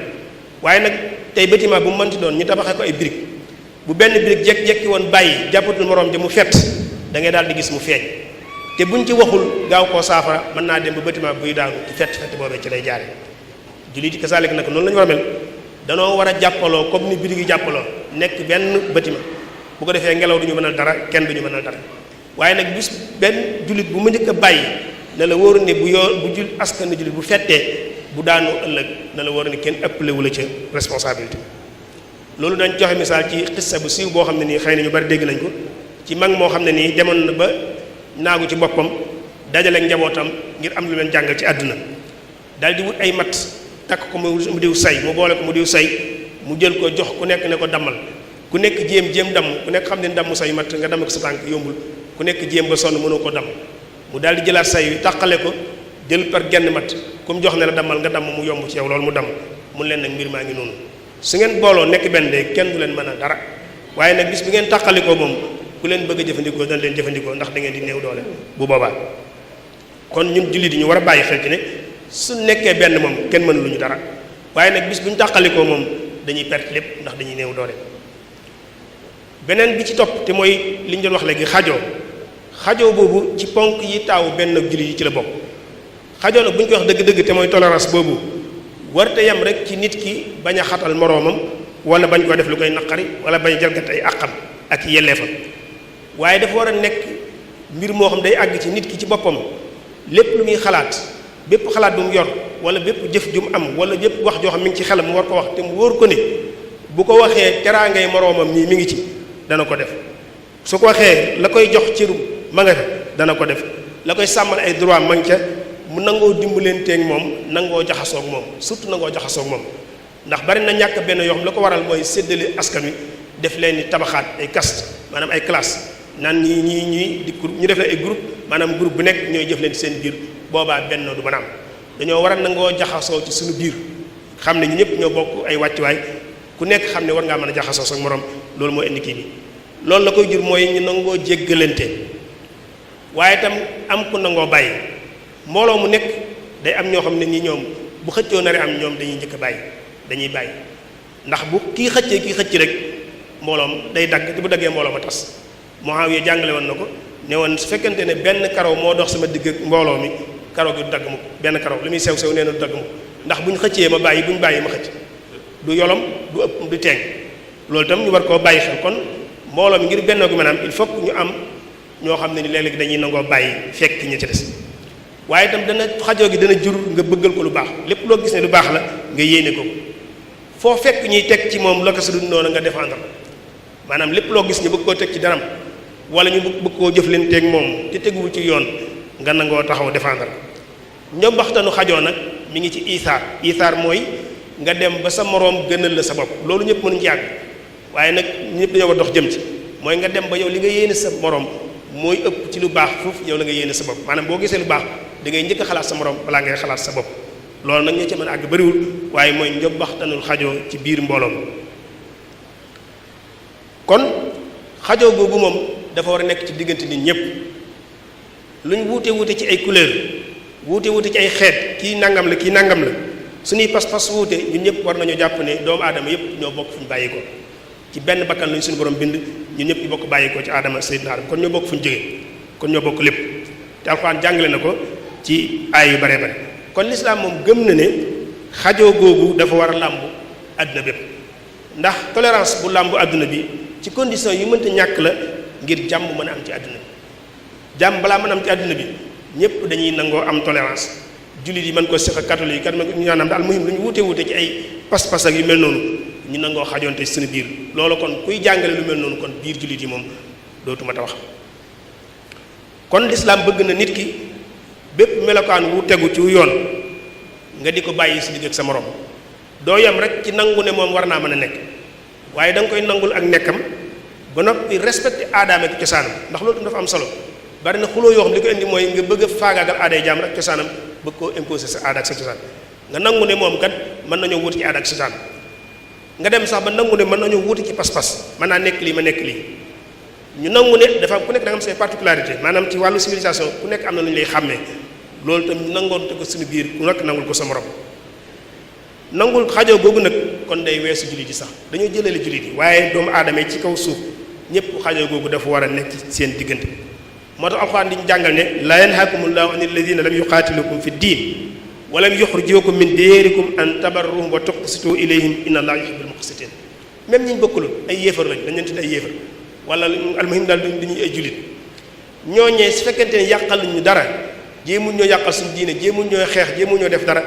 waaye nag tey bâtiment bu mu mënti doon ñu tabaxee ko ay brique bu benn brique jekki woon bàyyi jàppatul moroom ja mu fett da ngay daal di gis mu feeñ te buñ ci waxul gaaw koo saafara mën naa dem ba bâtiment buy daanu ci fett boobee ci lay jaare jullit yi kasaalika nag noonu la ñu war a mel danoo war a jàppaloo comme ni brique yi jàppaloo nekk benn bâtiment bu ko defee ngelaw duñu mënal dara kenn duñu mënal dara waaye nag bis benn jullit bu ma njëkk a bàyyi na la wóoru ne bu jul askan na jullit bu fettee bu daanoo ëllëg na la wóoru ne kenn ëppale wu la ca responsabilité loolu dañ joxe misaal ci xissa bu siiw boo xam ne nii xëy na ñu bari dégg nañ ko ci mag moo xam ne nii demoon na ba naagu ci boppam dajale njabootam ngir am lu leen jàngal ci àdduna daal di wut ay mat takk ko mu diw say mu boole ko mu diw say mu jël ko jox ku nekk ne ko dammal ku nekk jéem damm ku nekk xam ne damm say mat nga damm ko sa tànk yombul ku nekk jéem ba sonn mënoo ko damm mu daal di jëlaat say yu tàqale ko jël par genn mat ku mu jox ne la dammal nga damm mu yomb ci yow loolu mu damm mun leen nag mbir maa ngi noonu su ngeen booloo nekk benn de kenn du leen mën a dara waaye nag bis bi ngeen tàqalikoo moom ku leen bëgg a jëfandikoo dañ leen jëfandikoo ndax da ngeen di néew doole bu boobaa kon ñun jullit yi ñu war a bàyyi xel ci ne su nekkee benn moom kenn mënu lu ñu dara waaye nag bis bu ñu tàqalikoo moom dañuy perte lépp ndax dañuy néew doole beneen bi ci topp te mooy li ñu doon wax léegi xajoo boobu ci ponk yi taawu benn jullit yi ci la bokk xajoo nag bu ñu koy wax dëgg-dëgg te mooy tolérance boobu warte yam rek ci nit ki bañ a xatal moroomam wala bañ ko def lu koy naqari wala bañ a jalgat ay àqam ak yelleefam waaye dafa war a nekk mbir moo xam day àgg ci nit ki ci boppam lépp lu muy xalaat bépp xalaat bu mu yor wala bépp jëf ju mu am wala bépp wax joo xam mi ngi ci xelam mu war ko wax te mu wóor ko ne bu ko waxee teraangay moroomam nii mi ngi ci dana ko def su ko waxee la koy jox ciru ma nga fa dana ko def la koy sàmmal ay droit ma ngi ca mu nangoo dimbalanteeg moom nangoo jaxasoog moom surtout nangoo jaxasoog moom ndax bari na ñàkk benn yoo xam la ko waral mooy séddale askan wi def leen ni tabaxaat ay caste maanaam ay classe naan ñii di ñu def leen ay groupe maanaam groupe bu nekk ñooy jëf leen seen biir boobaa benn du mën a am dañoo war a nangoo jaxasoo ci suñu biir xam ne ñu ñëpp ñoo bokk ay wàccuwaay ku nekk xam ne war ngaa mën a jaxasoo sa morom loolu mooy indi kii bi loolu la koy jur mooy ñu nangoo jéggalante waaye itam am ku nangoo bàyyi mbooloo mu nekk day am ñoo xam ne ñi ñoom bu xëccoo nare am ñoom dañuy njëkk a bàyyi dañuy bàyyi ndax bu kii xëcc rek mbooloom day dagg te bu daggee mbooloo ma tas Muawiya jàngale woon na ko ne woon su fekkente ne benn karaw moo dox sama digg ak mbooloo mi karaw gi du dagg mu benn karaw li muy sew nee na du dagg mu ndax bu ñu xëccee ma bàyyi bu ñu bàyyi ma xëcc du yolom du ëpp du teeng loolu itam ñu war koo bàyyi xel kon mbooloo mi ngir bennoo gu maanaam il faut que ñu am ñoo xam ne ni léeg-léeg dañuy nangoo bàyyi fekk ñi ci des waaye itam dana xajoo gi dana jur nga bëggal ko lu baax lépp loo gis ne lu baax la nga yéene ko foo fekk ñuy teg ci moom la ko su dul noonu nga défendre maanaam lépp loo gis ñu bëgg koo teg ci daram wala ñu bëgg koo jëflanteeg moom te teguwul ci yoon nga nangoo taxaw défendre ñoom waxtaanu xajoo nag mi ngi ci isaar mooy nga dem ba sa moroom gënal la sa bopp loolu ñëpp mënuñ ci yàgg waaye nag ñëpp dañoo war dox jëm ci mooy nga dem ba yow li nga yéene sa moroom mooy ëpp ci lu baax foofu yow la nga yéene sa bopp maanaam boo gisee lu baax da ngay njëkk a xalaat sa moroom balaa ngay xalaat sa bopp loolu nag ñoo ci mën a àgg bariwul waaye mooy njobbaxtanul xajoo ci biir mbooloo kon xajoo googu moom dafa war a nekk ci diggante nit ñëpp lu ñu wuute ci ay couleur wuute ci ay xeet kii nangam la kii nangam la suñuy pas-pas wuute ñun ñëpp war nañoo jàpp ne doomu aadama yëpp ñoo bokk fu ñu bàyyi ko ci benn bakkan lañu suñu borom bind ñun ñëpp ñu bokk bàyyi ko ci aadama sayyidina Aadama kon ñoo bokk fu ñu jógee kon ñoo bokk lépp te alxuraan jàngale na ko ci aay yu bare bare kon lislaam moom gëm na ne xajoo googu dafa war a làmb àdduna bépp ndax tolérance bu làmb àdduna bi ci condition yu mënta ñàkk la ngir jàmm mën a am ci àdduna bi jàmm balaa mën a am ci àdduna bi ñëpp dañuy nangoo am tolérance jullit yi mën ko seq ak catholique yi kat ñu ñaanam daal muhim lu ñu wuute ci ay pas-pas ak yu mel noonu ñu nangoo xajoonte suñu biir loolu kon kuy jàngale lu mel noonu kon biir jullit yi moom dootuma ta wax kon lislaam bëgg na nit ki bépp melokaan wu tegu ci yoon nga di ko bàyyi si digg ak sa morom doo yem rek ci nangu ne moom war naa mën a nekk waaye da nga koy nangul ak nekkam ba noppi respecté aadaam ak cosaanam ndax loolu tam dafa am solo bari na xuloo yoo xam li ko indi mooy nga bëgg a faagaagal aaday jaam ak cosaanam bëgg koo imposer sa aada ak sa cosaan nga nangu ne moom kat mën nañoo wuti ci aada ak cosaan nga dem sax ba nangu ne mën nañoo wuti ci pas-pas mën naa nekk lii ma nekk lii ñu nangu ne dafa am ku nekk da nga am say particularité maanaam ci wàllu civilisation ku nekk am na lu ñu lay xàmmee loolu tam ñu nangoon te ko suñu biir ku nekk nangul ko sa morom nangul xajoo googu nag kon day weesu jullit yi sax dañoo jëlale jullit yi waaye doomu aadama yi ci kaw suuf ñëpp xajoo googu dafa war a nekk ci seen diggante moo tax alxuraan di ñu jàngal ne laa yanhaakumullahu an alladina lam yuqaatilukum fi ddin wa lam yuxrijukum min diyaarikum an tabarruhum wa tuqsitu ilayhim inna allaha yuhibbul muqsitin même ñi ñu bokkulul ay yéefar lañ dañ leen tudd ay yéefar wala almuhim daal duñuy ay jullit ñooñee su fekkente ne yàqal ñu dara jéemuñ ñoo yàqal suñu diine jéemuñ ñoo xeex jéemuñ ñoo def dara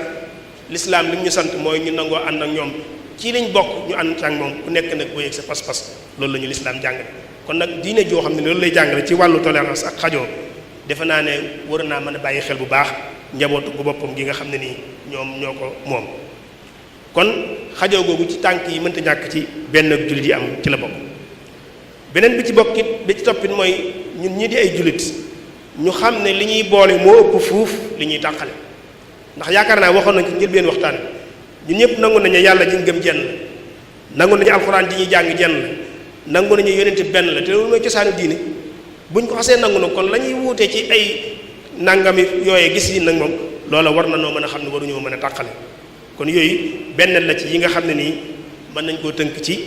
lislaam li ñu sant mooy ñu nangoo ànd ak ñoom ci liñ bokk ñu ànd ak moom ku nekk nag boo yëg sa pas-pas loolu la ñu lislaam jàngale kon nag diine joo xam ne loolu lay jàngale ci wàllu tolérance ak xajoo defe naa ne war naa mën a bàyyi xel bu baax njabootu gu boppam gi nga xam ne nii ñoom ñoo ko moom kon xajoo googu ci tànk yi mënta ñàkk ci benn jullit yi am ci la bokk beneen bi ci bokkit bi ci toppit mooy ñun ñii di ay jullit ñu xam ne li ñuy boole moo ëpp fuuf li ñuy tàqale ndax yaakaar naa waxoon nañ ci njëlbeen waxtaan ñun ñëpp nangu nañu yàlla ji ñu gëm jenn la nangu nañu alxuraan ji ñuy jàng jenn la nangu nañu yonent benn la te loolu mooy cosaanu diine buñ ko xasee nangu nag kon la ñuy wuute ci ay nangami yooyee gis yi nag moom loola war na noo mën a xam ne waruñoo mën a tàqale kon yooyu benn la ci yi nga xam ne nii mën nañ koo tënk ci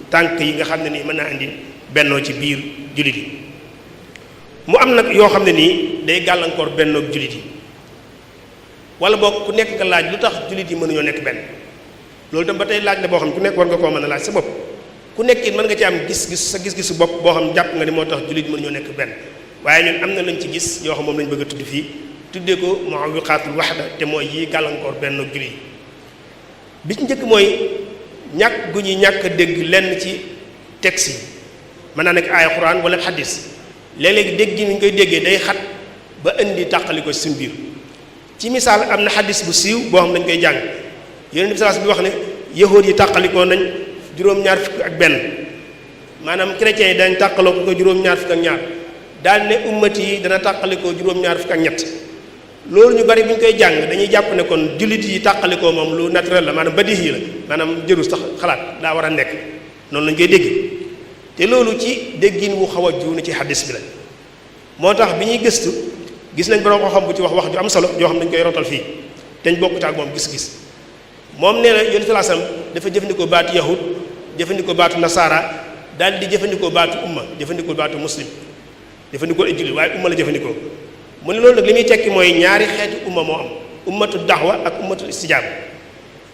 tànk yi nga xam ne nii mën naa indi bennoo ci biir jullit yi mu am nag yoo xam ne nii day gàllankoor bennoog jullit yi wala boog ku nekk nga laaj lu tax jullit yi mënuñoo nekk benn loolu tam ba tey laaj la boo xam ne ku nekk war nga koo mën a laaj sa bopp ku nekk it mën nga ci am gis-gis sa gis-gisu bopp boo xam jàpp nga ni moo tax jullit mënuñoo nekk benn waaye ñun am na lañ ci gis yoo xam moom lañ bëgg a tudd fii tuddee ko mu'awwiqaatul wahda te mooy yi gàllankoor bennoog jullit yi bi ci njëkk mooy ñàkk gu ñuy ñàkk a dégg lenn ci texte yi mën naa nekk aaya Quraan wala xadis léeg-léegi dégg gi ni ñu koy déggee day xat ba indi tàqali ko ci suñu biir ci misaal am na xadis bu siiw boo xam dañ koy jàng Yonent bi sallallahu alayhi wasallam bi wax ne yahuud yi tàqalikoo nañ juróom-ñaar fukk ak benn maanaam chrétiens yi dañ tàqaloo ko juróom-ñaar fukk ak ñaar daal ne ummati yi dana tàqalikoo juróom-ñaar fukk ak ñett loolu ñu bari bu ñu koy jàng dañuy jàpp ne kon jullit yi tàqalikoo moom lu naturel la maanaam badihi la maanaam jëru sax xalaat daa war a nekk noonu lañ koy dégg te loolu ci déggin wu xaw a juunu ci xadis bi la moo tax bi ñuy gëstu gis nañ borom ko xam bu ci wax ju am solo yoo xam dañ koy rotal fii dañ bokk ci ak moom gis-gis moom nee na Yonent sallallahu alayhi wasallam dafa jëfandikoo baatu yahud jëfandikoo baatu nasaara daal di jëfandikoo baatu umma jëfandikoo baatu muslim jëfandikoo ay jullit waaye umma la jëfandikoo mu ne loolu nag li muy tekki mooy ñaari xeeti umma moo am ummatu daxwa ak ummatul istijaaba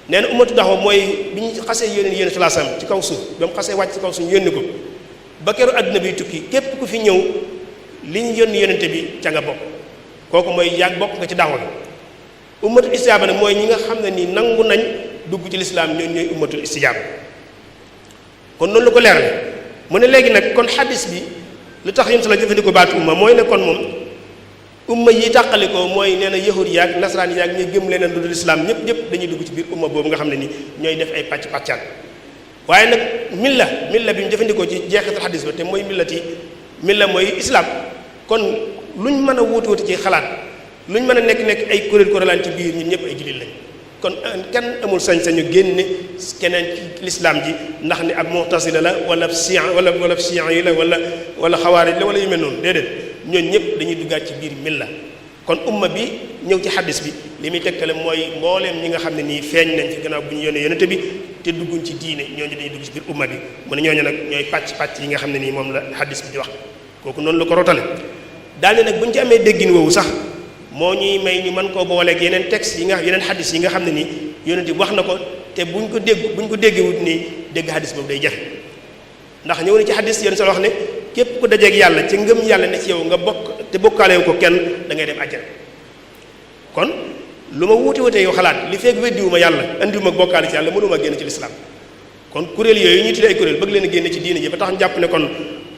nee na ummatu daxwa mooy bi ñu xasee yónni Yonent sallallahu alayhi wasallam ci kaw suuf ba mu xasee wàcc ci kaw suuf yónni ko ba keroog àdduna biy tukki képp ku fi ñëw li ñu yónni yonente bi ca nga bokk kooku mooy yàgg bokk nga ci daxwa bi ummatul istijaaba nag mooy ñi nga xam ne nii nangu nañ dugg ci lislaam ñooñu ñooy ummatul istijaaba kon noonu la ko leerale mu ne léegi nag kon xadis bi lu tax yéen sa la jëfandikoo baatu umma mooy ne kon moom umma yi tàqalikoo mooy nee na yahud yaag nasaraan yaag ñuy gëm leneen lu dul islaam ñëpp dañuy dugg ci biir umma boobu nga xam ne ni ñooy def ay pàcc-pàccaan waaye nag milla bi ñu jëfandikoo ci jeexital xadis ba te mooy milla mooy islam kon luñ mën a wuuti ci xalaat luñ mën a nekk ay kuréelaan ci biir ñun ñëpp ay jullit lañ kon kenn amul sañ-sañu génne keneen ci lislaam ji ndax ni ab mu'tasila la wala siyan wala siyan yi la wala xawaarij la wala yu mel noonu déedéet ñooñu ñëpp dañuy duggaat ci biir milla kon umma bi ñëw ci xaddis bi li muy tegtale mooy mbooleem ñi nga xam ne nii feeñ nañ fi gannaaw bu ñu yónnee yonente bi te dugguñ ci diine ñooñu dañuy dugg ci biir umma bi mu ne ñooñu nag ñooy pàcc yi nga xam ne nii moom la xaddis bi di wax kooku noonu la ko rotale daal ne nag bu ñu ci amee déggin woowu sax moo ñuy may ñu mën koo booleeg yeneen texte yi nga yeneen xaddis yi nga xam ne nii yonente bi wax na ko te buñ ko déggewut nii dégg xaddis boobu day jafe ndax ñëw na ci xaddis yéen sa wax ne képp ku dajeeg yàlla ci ngëm yàlla ne ci yow nga bokk te bokkaalewu ko kenn da ngay dem àjjana kon lu ma wuute yow xalaat li fekk weddiwuma yàlla andiwuma bokkaale ci yàlla mënuma génn ci lislaam kon kuréel yooyu ñuy tuddee ay kuréel bëgg leen a génne ci diine ji ba tax ñu jàpp ne kon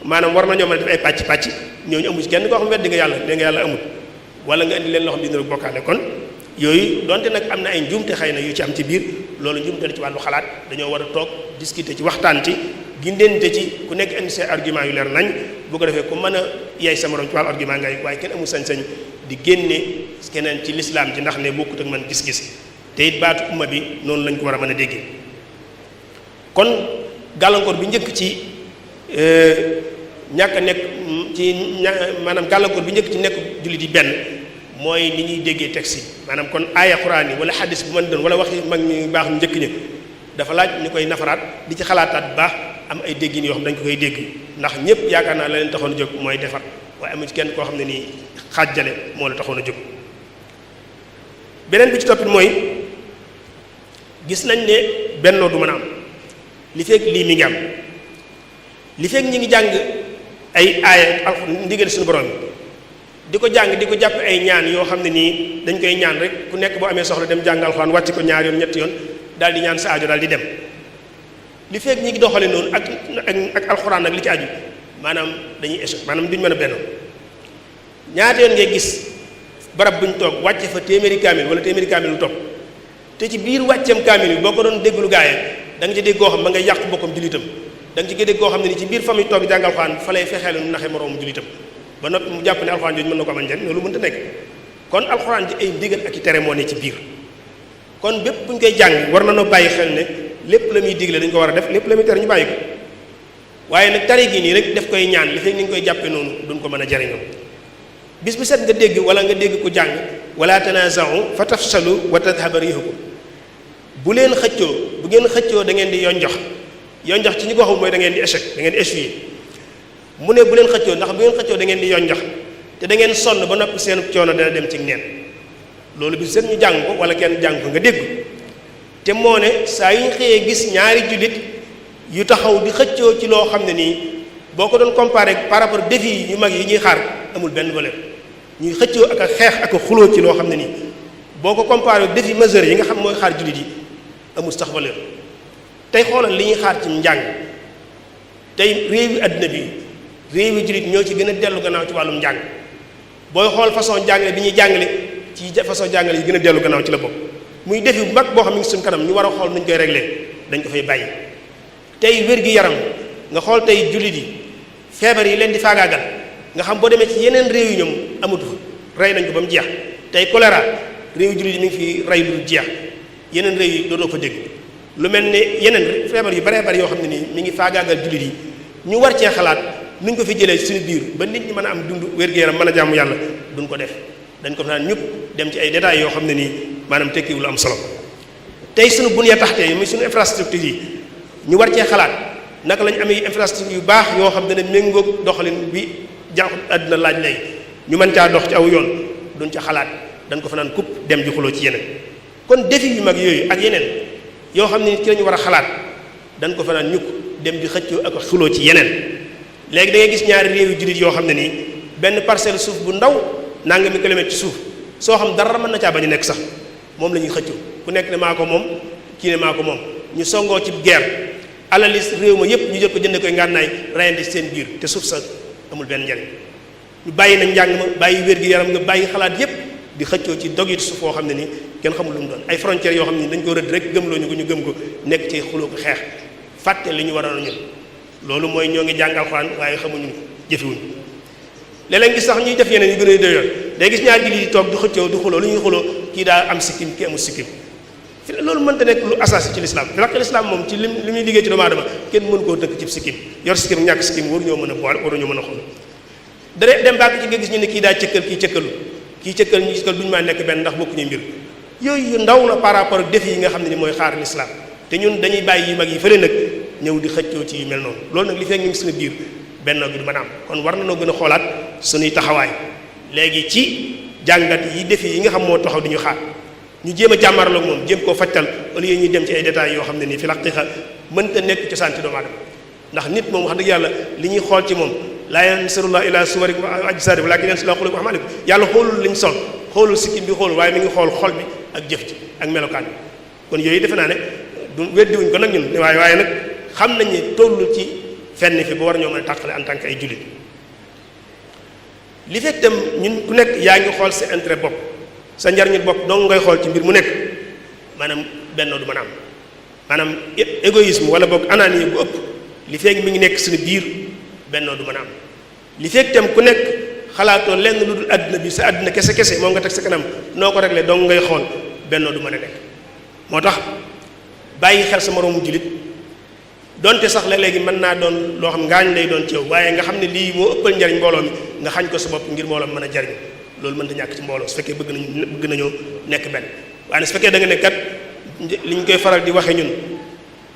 maanaam war nañoo mën a def ay pàcc ñooñu amu ci kenn koo xam weddi nga yàlla amul wala nga indi leen loo xam dina rek bokkaale kon yooyu donte nag am na ay njuumte xëy na yu ci am ci biir loolu njuumte la ci wàllu xalaat dañoo war a toog discuter ci waxtaan ci gindente ci ku nekk indi say argument yu leer nañ bu ko defee ku mën a yey sa morom ci wàllu argument ngay waaye kenn amul sañ-sañ di génne keneen ci lislaam ci ndax ne bokkut ak man gis-gis te it baatu umma bi noonu lañ ko war a mën a déggee kon gàllankoor bi njëkk ci ñàkk a nekk ci maanaam gàllankoor bi njëkk ci nekk jullit yi benn mooy ni ñuy déggee texte yi maanaam kon aaya quraan yi wala xaddis bu mën doon wala waxi mag ñu baax ñu njëkk ñi dafa laaj ñu koy nafaraat di ci xalaataat bu baax am ay déggin yoo xam dañ ko koy dégg ndax ñëpp yaakaar naa la leen taxoon a jóg mooy defar waaye amu ci kenn koo xam ne nii xaajale moo la taxoon a jóg beneen bi ci toppit mooy gis nañ ne bennoo du mën a am li fekk lii mi ngi am li fekk ñi ngi jàng ay aaya ndigal suñu borom di ko jàng di ko jàpp ay ñaan yoo xam ne nii dañ koy ñaan rek ku nekk boo amee soxla dem jàng alxuraan wàcc ko ñaar yoon ñetti yoon daal di ñaan sa aajo daal di dem li fekk ñi ngi doxale noonu ak alxuraan ak li ci aju maanaam dañuy échec maanaam duñ mën a benn ñaata yoon ngay gis barab buñ toog wàcce fa téeméeri kaamil wala téeméeri kaamil lu topp te ci biir wàcceem kaamil bi boo ko doon déglu gaayee da nga ci dégg koo xam ma ngay yàq bokkam julitam da nga ci dégg koo xam ne ni ci biir famille toog jàng alxuraan fa lay fexee lu naxe moroom julitam ba noppi mu jàpp ne alxuraan jooju mën na ko amal njariñ loolu mënta nekk kon alxuraan ji ay ndigal ak i tere moo ne ci biir kon bépp bu ñu koy jàng war na noo bàyyi xel ne lépp la muy digle dañ ko war a def lépp la muy tere ñu bàyyi ko waaye nag tari gi nii rek daf koy ñaan li fekk ni nga koy jàppee noonu duñ ko mën a jariñoo bis bu set nga dégg wala nga dégg ko jàng wala tanaza'u fa tafsalu wa tadhhaba rihukum bu leen xëccoo bu ngeen xëccoo da ngeen di yonjox ci ñi ko waxul mooy da ngeen di échec da ngeen di échouer mu ne bu leen xëccoo ndax bu ngeen xëccoo da ngeen di yonjox te da ngeen sonn ba noppi seen coono dana dem ci neen loolu bi seen ñu jàng ko wala kenn jàng ko nga dégg te moo ne saa yu ñu xëyee gis ñaari jullit yu taxaw di xëccoo ci loo xam ne nii boo ko doon comparé par rapport défi yu mag yi ñuy xaar amul benn valeur ñuy xëccoo ak a xeex ak a xuloo ci loo xam ne nii boo ko comparé défi majeur yi nga xam mooy xaar jullit yi amul sax valeur tey xoolal li ñuy xaar ci njàng tey réewi àddina bi réewi jullit ñoo ci gën a dellu gannaaw ci wàllum njàng booy xool façon jàngale bi ñuy jàngale ci façon jàngale yi gën a dellu gannaaw ci la bokk muy defi bu mag boo xam ne ngi suñ kanam ñu war a xool nuñ koy réglé dañ ko fay bàyyi tey wér-gi-yaram nga xool tey jullit yi feebar yi leen di faagaagal nga xam boo demee ci yeneen réew yi ñoom amatu fa rey nañ ko ba mu jeex tey choléra réew jullit yi mi ngi fi rey lu jeex yeneen réew yi dootoo ko dégg lu mel ne yeneen feebar yu baree bari yoo xam ne nii mi ngi faagaagal jullit yi ñu war cee xalaat nuñ ko fi jëlee suñu biir ba nit ñi mën a am dund wér-gu-yaram mën a jàmm yàlla duñ ko def dañ ko naan ñëpp dem ci ay détails yoo xam ne nii maanaam tekkiwul am solo tey suñu bunya taxte yi muy suñu infrastructure yi ñu war cee xalaat naka lañ amee infrastructure yu baax yoo xam ne méngoog doxalin bi jànq àdduna laaj lay ñu mën caa dox ci aw yoon duñ ca xalaat dañ ko fa naan kupp dem di xuloo ci yeneen kon défi yu mag yooyu ak yeneen yoo xam ne ci lañu war a xalaat dañ ko fa naan ñukk dem di xëccoo ak xuloo ci yeneen léegi da ngay gis ñaari réew yu jullit yoo xam ne nii benn parcelle suuf bu ndaw nangami kilomètre ci suuf soo xam dara mën na caa bañ a nekk sax moom la ñuy xëccoo ku nekk ne maa ko moom kii ne maa ko moom ñu songoo ci guerre alalis réew ma yépp ñu jël ko jënd koy ngànnaay rayante ci seen biir te suuf sa amul benn njariñ ñu bàyyi nag njàng ma bàyyi wér-gi-yaram nga bàyyi xalaat yépp di xëccoo ci dog it suuf foo xam ne nii kenn xamul lu mu doon ay frontières yoo xam ne dañ ko rëdd rek gëmloo ñu ko ñu gëm ko nekk ci xuloo ko xeex fàtte li ñu waroon a ñun loolu mooy ñoo ngi jàngal Alxuraan waaye xamuñu jëfewuñu léeg-léeg gis sax ñuy def yeneen yu gën a doyoon day gis ñaar jullit yi toog di xëccoo di xuloo lu ñuy xuloo kii daa am sikkim kii amul sikkim fi loolu mënta nekk lu asasi ci lislaam fi lislaam moom ci li muy liggéey ci doomu aadama kenn mën koo tëkk ci sikkim yor sikkim ñàkk sikkim waru ñoo mën a boole waru ñoo mën a xul dara dem baak ci nga gis ñu ne kii daa cëkkal kii cëkkalu kii cëkkal ñu cëkkal duñu maa nekk benn ndax bokkuñu mbir yooyu yu ndaw la par rapport ak défi yi nga xam ne ni mooy xaar lislaam te ñun dañuy bàyyi yu mag yi fële nag ñëw di xëccoo ci yu mel noonu loolu nag li fekk ñu ngi suñu biir bennoo gi du mën a am kon war na noo gën a xoolaat suñuy taxawaay léegi ci jàngat yi défi yi nga xam moo taxaw di ñu xaar ñu jéem a jàmmarloog moom jéem koo fajtal au lieu ñuy dem ci ay détails yoo xam ne nii fi laqiqa mënta nekk cosaan ci doomu aadama ndax nit moom wax dëgg yàlla li ñuy xool ci moom laa yansurullah ila suwarikum wa ajsadikum walakin yansurullah qulubakum wa a'malikum yàlla xoolul liñ sol xoolul sikkim bi xoolul waaye mi ngi xool xol bi ak jëf ci ak melokaan bi kon yooyu defe naa ne du weddiwuñ ko nag ñun waaye nag xam nañ ne tollu ci fenn fi ba war ñoo mën a tàqale en tant que ay jullit li fekk tam ñun ku nekk yaa ngi xool sa intérêt bopp sa njariñu bopp dong ngay xool ci mbir mu nekk maanaam bennoo du mën a am maanaam égoïsme wala boog ananie bu ëpp li fekk mi ngi nekk suñu biir bennoo du mën a am li fekk tam ku nekk xalaatoo lenn lu dul àddina bi sa àddina kese kese moom nga teg sa kanam noo ko réglé dong ngay xool bennoo du mën a nekk moo tax bàyyi xel sa moroomu jullit donte sax léegi mën naa doon loo xam ngaañ lay doon ci yow waaye nga xam ne lii moo ëppal njariñ mbooloo mi nga xañ ko sa bopp ngir mbooloo mi mën a jariñ loolu mën ta ñàkk ci mbooloo su fekkee bëgg nañoo nekk benn waaye su fekkee da nga ne kat li ñu koy faral di waxee ñun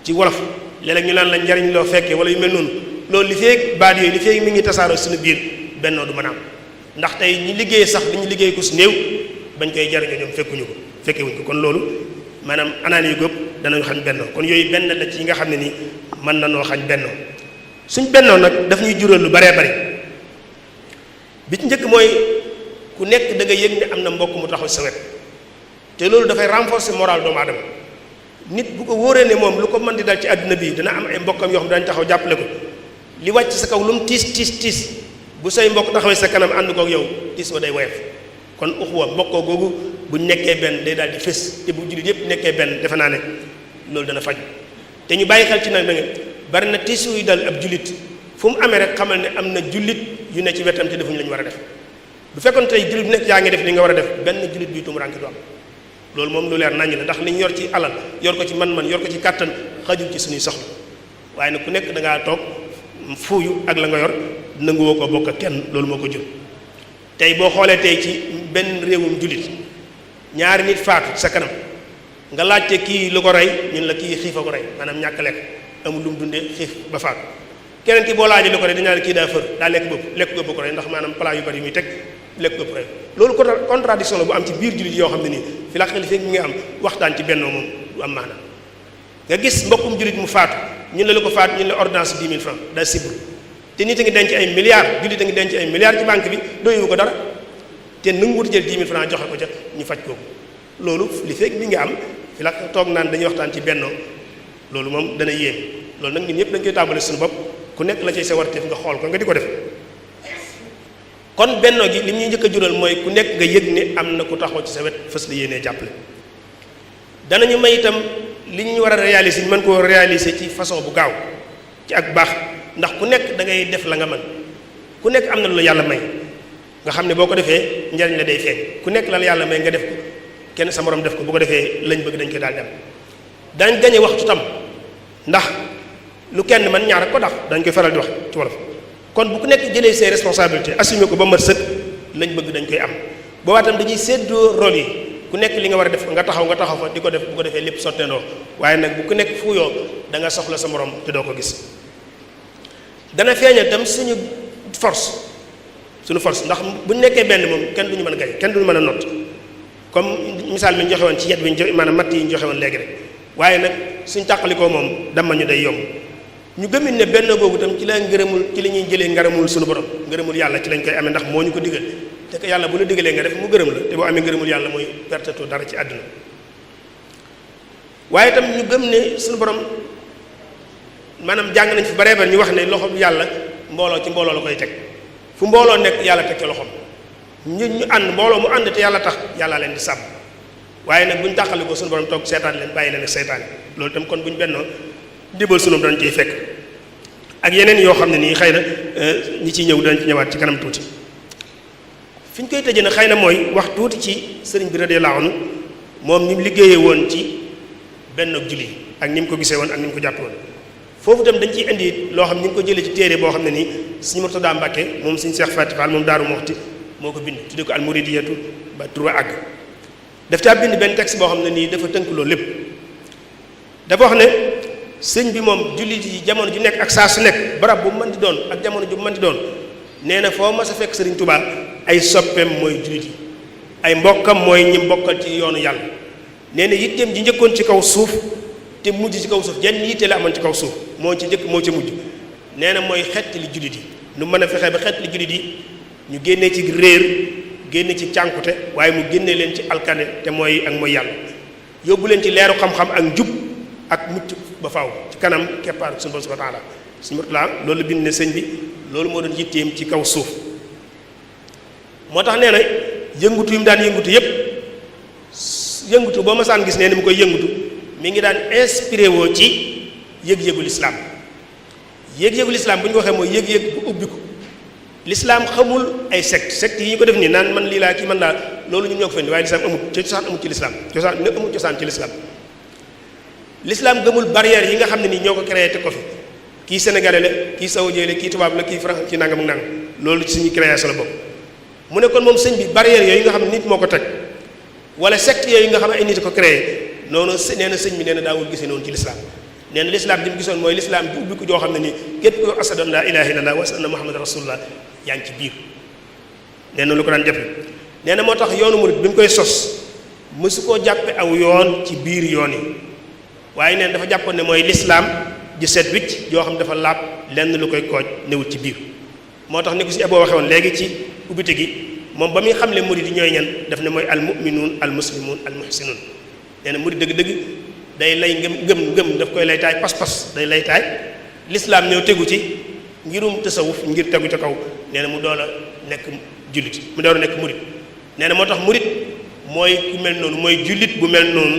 ci wolof léeg-léeg ñu naan la njariñ loo fekkee wala yu mel noonu loolu li feeg baat yooyu li feeg mi ngi tasaaroo suñu biir bennoo du mën a am ndax tey ñi liggéey sax li ñu liggéey ko su néew bañ koy jariñoo ñoom fekkuñu ko fekkewuñ ko kon loolu maanaam anaan yu góob danañu xañ bennoo kon yooyu benn la ci yi nga xam ne nii mën na noo xañ bennoo suñ bennoo nag daf ñuy jural lu baree bari bi ci njëkk mooy ku nekk da nga yëg ne am na mbokk mu taxaw sa wet te loolu dafay renforcer moral doomu aadama nit bu ko wóoree ne moom lu ko mën di dal ci àdduna bi dana am ay mbokkam yoo xam dañ taxaw jàppale ko li wàcc sa kaw lu mu tiis bu say mbokk taxawee sa kanam ànd kook yow tiis wa day woyof kon uxuwa mbokkoo googu bu nekkee benn day daal di fës te bu jullit yépp nekkee benn defe naa ne loolu dana faj te ñu bàyyi xel ci nag da nga bari na tiis yu dal ab jullit fu mu amee rek xamal ne am na jullit yu ne ci wetam te defuñu la ñu war a def bu fekkoon tey jullit bu nekk yaa ngi def li nga war a def benn jullit bi tumuraanke du am loolu moom lu leer naññ la ndax li ñu yor ci alal yor ko ci man-man yor ko ci kàttan xajul ci suñuy soxla waaye nag ku nekk da ngaa toog fuuyu ak la nga yor nanguwoo ko bokk ak kenn loolu moo ko jur tey boo xoolee tey ci benn réewum jullit ñaari nit faatu sa kanam nga laajte kii lu ko rey ñun la kii xiifa ko rey maanaam ñàkk lekk amul lu mu dundee xiif ba faatu keneen ki boo laajee lu ko rey dañaa ne kii daa fër daa lekk bëpp ko rey ndax maanaam plat yu bari yu muy teg lekk bëpp rey loolu contradiction la bu am ci biir jullit yoo xam ne nii fi la xel fekk mi nga am waxtaan ci bennoo moom du am maanaam nga gis mbokkum jullit mu faatu ñun la lu ko faatu ñun la ordonnance 10 000 francs daa sibru te nit a ngi denc ay milliards jullit a ngi denc ay milliards ci banque bi doywu ko dara te nanguwut jël 10 000 francs joxe ko ca ñu faj kooku loolu li fekk mi nga am fi la toog naan dañuy waxtaan ci bennoo loolu moom dana yéem loolu nag ñun ñëpp dañ koy tàmbale suñu bopp ku nekk la cay sa warteef nga xool ko nga di ko def kon bennoo gi li ñuy njëkk a jural mooy ku nekk nga yëg ne am na ku taxaw ci sa wet fës la yéenee jàppale danañu may itam li ñu war a réaliser ñu mën koo réaliser ci façon bu gaaw ci ak baax ndax ku nekk da ngay def la nga mën ku nekk am na lu la yàlla may nga xam ne boo ko defee njariñ la day feeñ ku nekk la yàlla may nga def ko kenn sa morom def ko bu ko defee lañ bëgg dañ koy daal dem dañ gañe waxtu tam ndax lu kenn man ñaar ak ko dax dañ koy faral di wax ci wolof kon bu ku nekk jëlee ses responsabilités assumer ko ba mat sëkk lañ bëgg dañ koy am boobaa tam dañuy séddoo rôle yi ku nekk li nga war a def nga taxaw fa di ko def bu ko defee lépp sotteendoo waaye nag bu ku nekk fuuyoo da nga soxla sa morom te doo ko gis dana feeñal tam suñu force ndax buñ nekkee benn moom kenn duñu mën a gañ kenn duñu mën a not comme misaal bi ñu joxe woon ci yet bi ñu joxe maanaam matt yi ñu joxe woon léegi rek waaye nag suñ tàqalikoo moom dama ñu day yomb ñu gëmit ne benn boobu tam ci la ñuy jëlee ngaramul suñu borom ngërëmul yàlla ci lañ koy amee ndax moo ñu ko digal te que yàlla bu la digalee nga def mu gërëm la te boo amee ngërëmul yàlla mooy pertetoo dara ci àdduna waaye tam ñu gëm ne suñu borom maanaam jàng nañ fi baree bari ñu wax ne loxo yàlla mbooloo ci mbooloo la koy teg fu mbooloo nekk yàlla teg ci loxoom ñu ànd mbooloo mu ànd te yàlla tax yàlla leen di sàmm waaye nag bu ñu tàqali ko suñu borom toog seetaan leen bàyyi leen ak seetaan loolu tam kon bu ñu bennoo dibal sunu dañ ciy fekk ak yeneen yoo xam ne nii xëy na ñi ciy ñëw dañ ci ñëwaat ci kanam tuuti fi ñu koy tëjee nag xëy na mooy wax tuuti ci sëriñ bi radiyallahu anhu moom ni mu liggéeyee woon ci benn julli ak ni mu ko gisee woon ak ni mu ko jàppe woon foofu itam dañ ciy indi loo xam ni mu ko jëlee ci téere boo xam ne nii Sëriñ Murtada Mbàkke moom Sëriñ Seex Faati Faal moom Daaru Muxti moo ko bind tudde ko al muridiyatu ba tur àgg daf caa bind benn texte boo xam ne nii dafa tënk loolu lépp dafa wax ne sëñ bi moom jullit yi jamono ju nekk ak saa su nekk barab bu mën di doon ak jamono ju mën di doon nee na foo mas a fekk Sëriñ Tuubaa ay soppeem mooy jullit yi ay mbokkam mooy ñi mbokkal ci yoonu yàlla nee na yitteem ji njëkkoon ci kaw suuf te mujj ci kaw suuf jenn yitte la amoon ci kaw suuf moo ci njëkk moo ci mujj nee na mooy xett li jullit yi nu mën a fexee ba xett li jullit yi ñu génnee ci réer génne ci cànkute waaye mu génnee leen ci alkane te mooy ak mooy yàlla yóbbu leen ci leeru xam-xam ak njub ak mucc ba faaw ci kanam keppaaru suñu borom subhanahu wa ta'ala suñu murtala loolu bind ne sëñ bi loolu moo doon yitteem ci kaw suuf moo tax nee na yëngutu yi mu daan yëngutu yépp yëngutu boo masaan gis nee na mu koy yëngutu mi ngi daan inspiré woo ci yëg-yëgu lislaam yëg-yëgu lislaam bu ñu ko waxee mooy yëg-yëg bu ubbi ko lislaam xamul ay secte yi ñu ko def nii naan man lii laa kii man laa loolu ñun ñoo ko fendi waaye lislaam amul cosaan amul ci lislaam amul cosaan ci lislaam lislaam gëmul barrière yi nga xam ne nii ñoo ko créé te ko fi kii sénégalais la kii saoudien la kii tubaab la kii français kii nangam ak nangam loolu ci suñu création la bokk mu ne kon moom sëñ bi barrière yooyu nga xam ne nit moo ko teg wala secte yooyu nga xam ne ay nit ko créé noonu nee na sëñ bi nee na daawul gisee noonu ci lislaam nee na lislaam bi mu gisoon mooy lislaam bi ubbi ko joo xam ne nii képp ko ashhadu an laa ilaaha illallaah wa ashhadu anna muhammadan rasulullah yaa ngi ci biir nee na lu ko daan jafe nee na moo tax yoonu murid bi mu koy sos mësu koo jàppe aw yoon ci biir yoon yi waaye neen dafa jàppoon ne mooy lislaam ju set wicc yoo xam ne dafa laab lenn lu koy kooj newut ci biir moo tax ni ko si eboo waxe woon léegi ci ubbite gi moom ba muy xamle murid yi ñooy ñan daf ne mooy al muminuun al muslimuun al muhsinuun nee na murid dëgg-dëgg day lay ngëm daf koy lay taay pas-pas day lay taay lislaam ñëw tegu ci ngirum tasawuf ngir tegu ca kaw nee na mu door a nekk jullit mu door a nekk murid nee na moo tax murid mooy ku mel noonu mooy jullit bu mel noonu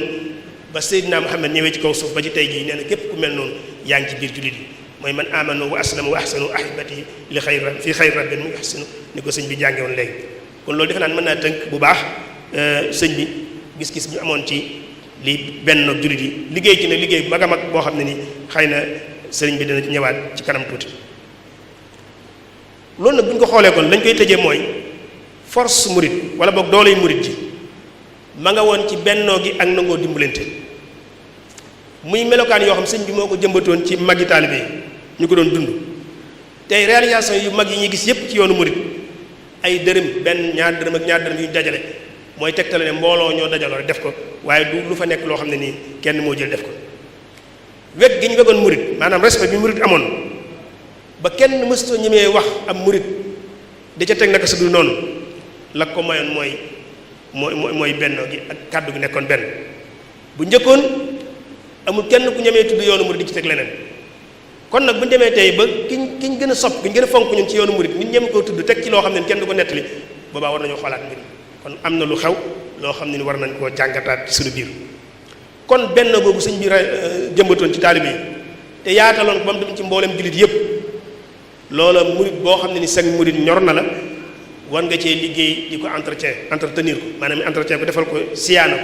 ba Seydina Muhammad ñëwee ci kaw suuf ba ci tey jii nee na képp ku mel noonu yaa ngi ci biir jullit yi mooy man amanu wa aslama wa ahsanu ahibati li xayr fi xayr rabbin mu ahsanu ni ko sëñ bi jànge woon léegi kon loolu defe naa mën naa tënk bu baax sëñ bi gis-gis bi amoon ci li benn jullit yi liggéey ci ne liggéey bu mag a mag boo xam ne ni xëy na sëriñ bi dina ci ñëwaat ci kanam tuuti loolu nag bu ñu ko xoolee kon lañ koy tëjee mooy force murid wala boog dooley murid ji ma nga woon ci bennoo gi ak nangoo dimbalante muy melokaan yoo xam sëñ bi moo ko jëmbatoon ci magi taalibe yi ñu ko doon dund tey réalisation yu mag yi ñuy gis yépp ci yoonu murid ay dërëm benn ñaar dërëm ak ñaar dërëm yu ñu dajale mooy tegtale ne mbooloo ñoo dajaloo rek def ko waaye du lu fa nekk loo xam ne nii kenn moo jël def ko weg gi ñu wegoon murid maanaam respect bi murid amoon ba kenn mësuta ñemee wax am murid da ca teg naka su dul noonu la ko mayoon mooy bennoo gi ak kàddu gi nekkoon benn bu njëkkoon amul kenn ku ñemee tudd yoonu murid di ci teg leneen kon nag bu ñu demee tey ba kiñ gën a sopp kiñ gën a fonk ñun ci yoonu murid nit ñem koo tudd teg ci loo xam ne kenn du ko nettali boobaa war nañoo xoolaat mbir kon am na lu xew loo xam ne ni war nañ koo jàngataat ci suñu biir kon benn googu sëñ bi jëmbatoon ci taalibe yi te yaataloon ko ba mu dem ci mboolem jullit yépp loola murid boo xam ne ni sag murid ñor na la war nga cee liggéey di ko entretenir ko maanaam entretien ko defal ko siyaana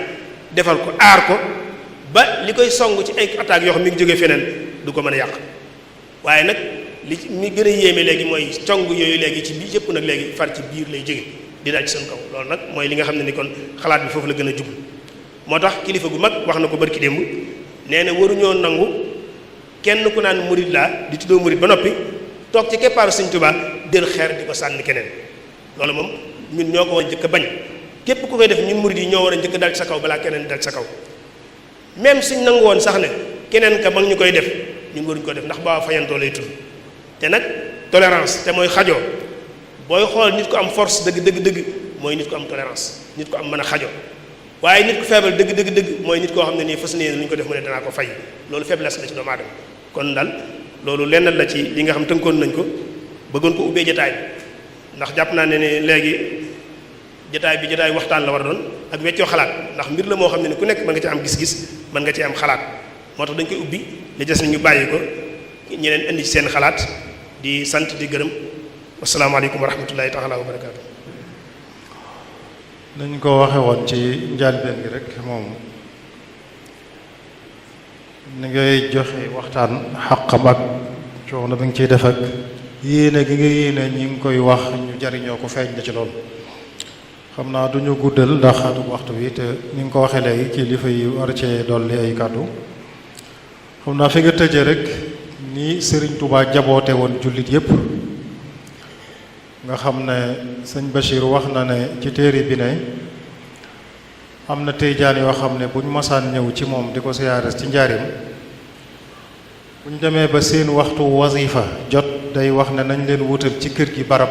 defal ko aar ko ba li koy song ci ay attaques yoo xam mi ngi jógee feneen du ko mën a yàq waaye nag li mi gën a yéeme léegi mooy cong yooyu léegi ci biir yëpp nag léegi far ci biir lay jóge di daal ci seen kaw loolu nag mooy li nga xam ne ni kon xalaat bi foofu la gën a jublu moo tax kilifa gu mag wax na ko barki démb nee na waruñoo nangu kenn ku naan murid laa di tuddoo murid ba noppi toog ci keppaaru Sëñ Tuubaa del xeer di ko sànni keneen loolu moom ñun ñoo ko war a njëkk a bañ képp ku koy def ñun murid yi ñoo war a njëkk dal ci sa kaw balaa keneen dal ci sa kaw même suñ nangu woon sax ne keneen ka ba ñu koy def ñun waruñu ko def ndax ba fayantoo lay tudd te nag tolérance te mooy xajoo booy xool nit ko am force dëgg mooy nit ko am tolérance nit ko am mën a xajo waaye nit ku faible dëgg mooy nit koo xam ne nii fas yéene lu ñu ko def mu ne danaa ko fay loolu faiblesse la ci doomu aadama kon daal loolu lenn la ci li nga xam tënkoon nañ ko bëggoon ko ubbee jataay bi ndax jàpp naa ne léegi jataay waxtaan la war a doon ak weccoo xalaat ndax mbir la moo xam ne ni ku nekk mën nga ci am gis-gis mën nga ci am xalaat moo tax dañ koy ubbi li des na ñu bàyyi ko ñeneen indi ci seen xalaat di sant di gërëm wasalaamaaleykum wa rahmatullahi taala wa barakaatu. dañ ko waxe woon ci njàlbeen gi rek moom ni ngay joxe waxtaan xaqam ak coono bi nga ciy def ak yéene gi nga yéene ñi ngi koy wax ñu jariñoo ko feeñ na ci loolu xam naa duñu guddal ndax xatu waxtu wi te ni nga ko waxee léegi kilifa yi war cee dolli ay kàddu xam naa fi nga tëje rek ni Sëriñ Tuubaa jaboote woon jullit yépp nga xam ne sëñ Bachir wax na ne ci téere bi ne am na tijaan yoo xam ne buñ masaan ñëw ci moom di ko siyaare ci njaarim buñ demee ba seen waxtu wasifa jot day wax ne nañ leen wutal ci kër gi barab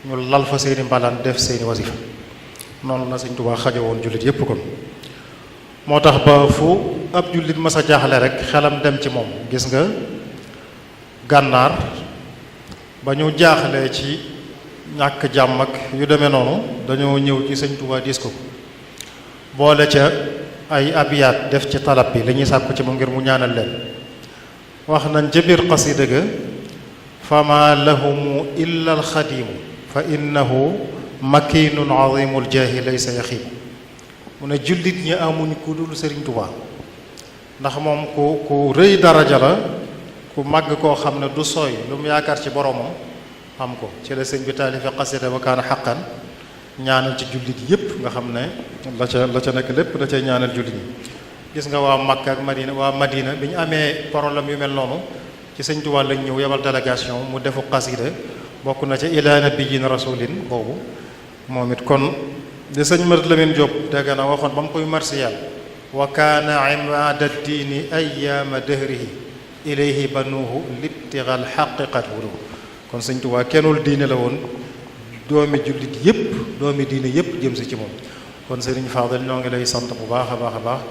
ñu lal fa seeni mbalaan def seeni wasifa noonu la sëñ Tuubaa xajo woon jullit yépp kon moo tax ba fu ab jullit mas a jaaxle rek xelam dem ci moom. gis nga gànnaar ba ñu jaaxlee ci ñàkk jàmm ak yu demee noonu dañoo ñëw ci sëñ Tuubaa diis ko boole ca ay abiyaat def ci talab bi li ñuy sàkku ci moom ngir mu ñaanal leen. wax nañ ca biir xasida ga fama lahumu illa alxadimu fa innahu makinun azimul jaahi laysa yaxiibu. mu ne jullit ñi amuñ ku dul sëriñ Tuubaa ndax moom ku rëy daraja la, ku màgg koo xam ne du sooy lu mu yaakaar ci boromam am ko. ci la sëñ bi taalife xasida wa kaana xaqan ñaanal ci jullit yépp nga xam ne la ca nekk lépp da cay ñaanal jullit ñi. gis nga waa Makka ak Madina, waa Madina bi ñu amee problème yu mel noonu ci sëñ Tuubaa lañ ñëw yebal délégation mu defu xasida bokk na ca ilaa nabiyyin rasulin boobu moom it. kon di sëñ Mat Lamin Jóob dégg na waxoon ba mu koy marsiyal wa kaana imaada diini ayyaama dëhrihi ilayhi banuuhu libtigal xaqiqat wulu. kon sëñ Tuubaa kennul diine la woon, doomi jullit yépp doomi diine yépp jëm si ci moom. kon sëriñ Fadel ñoo ngi lay sant bu baax a baax a baax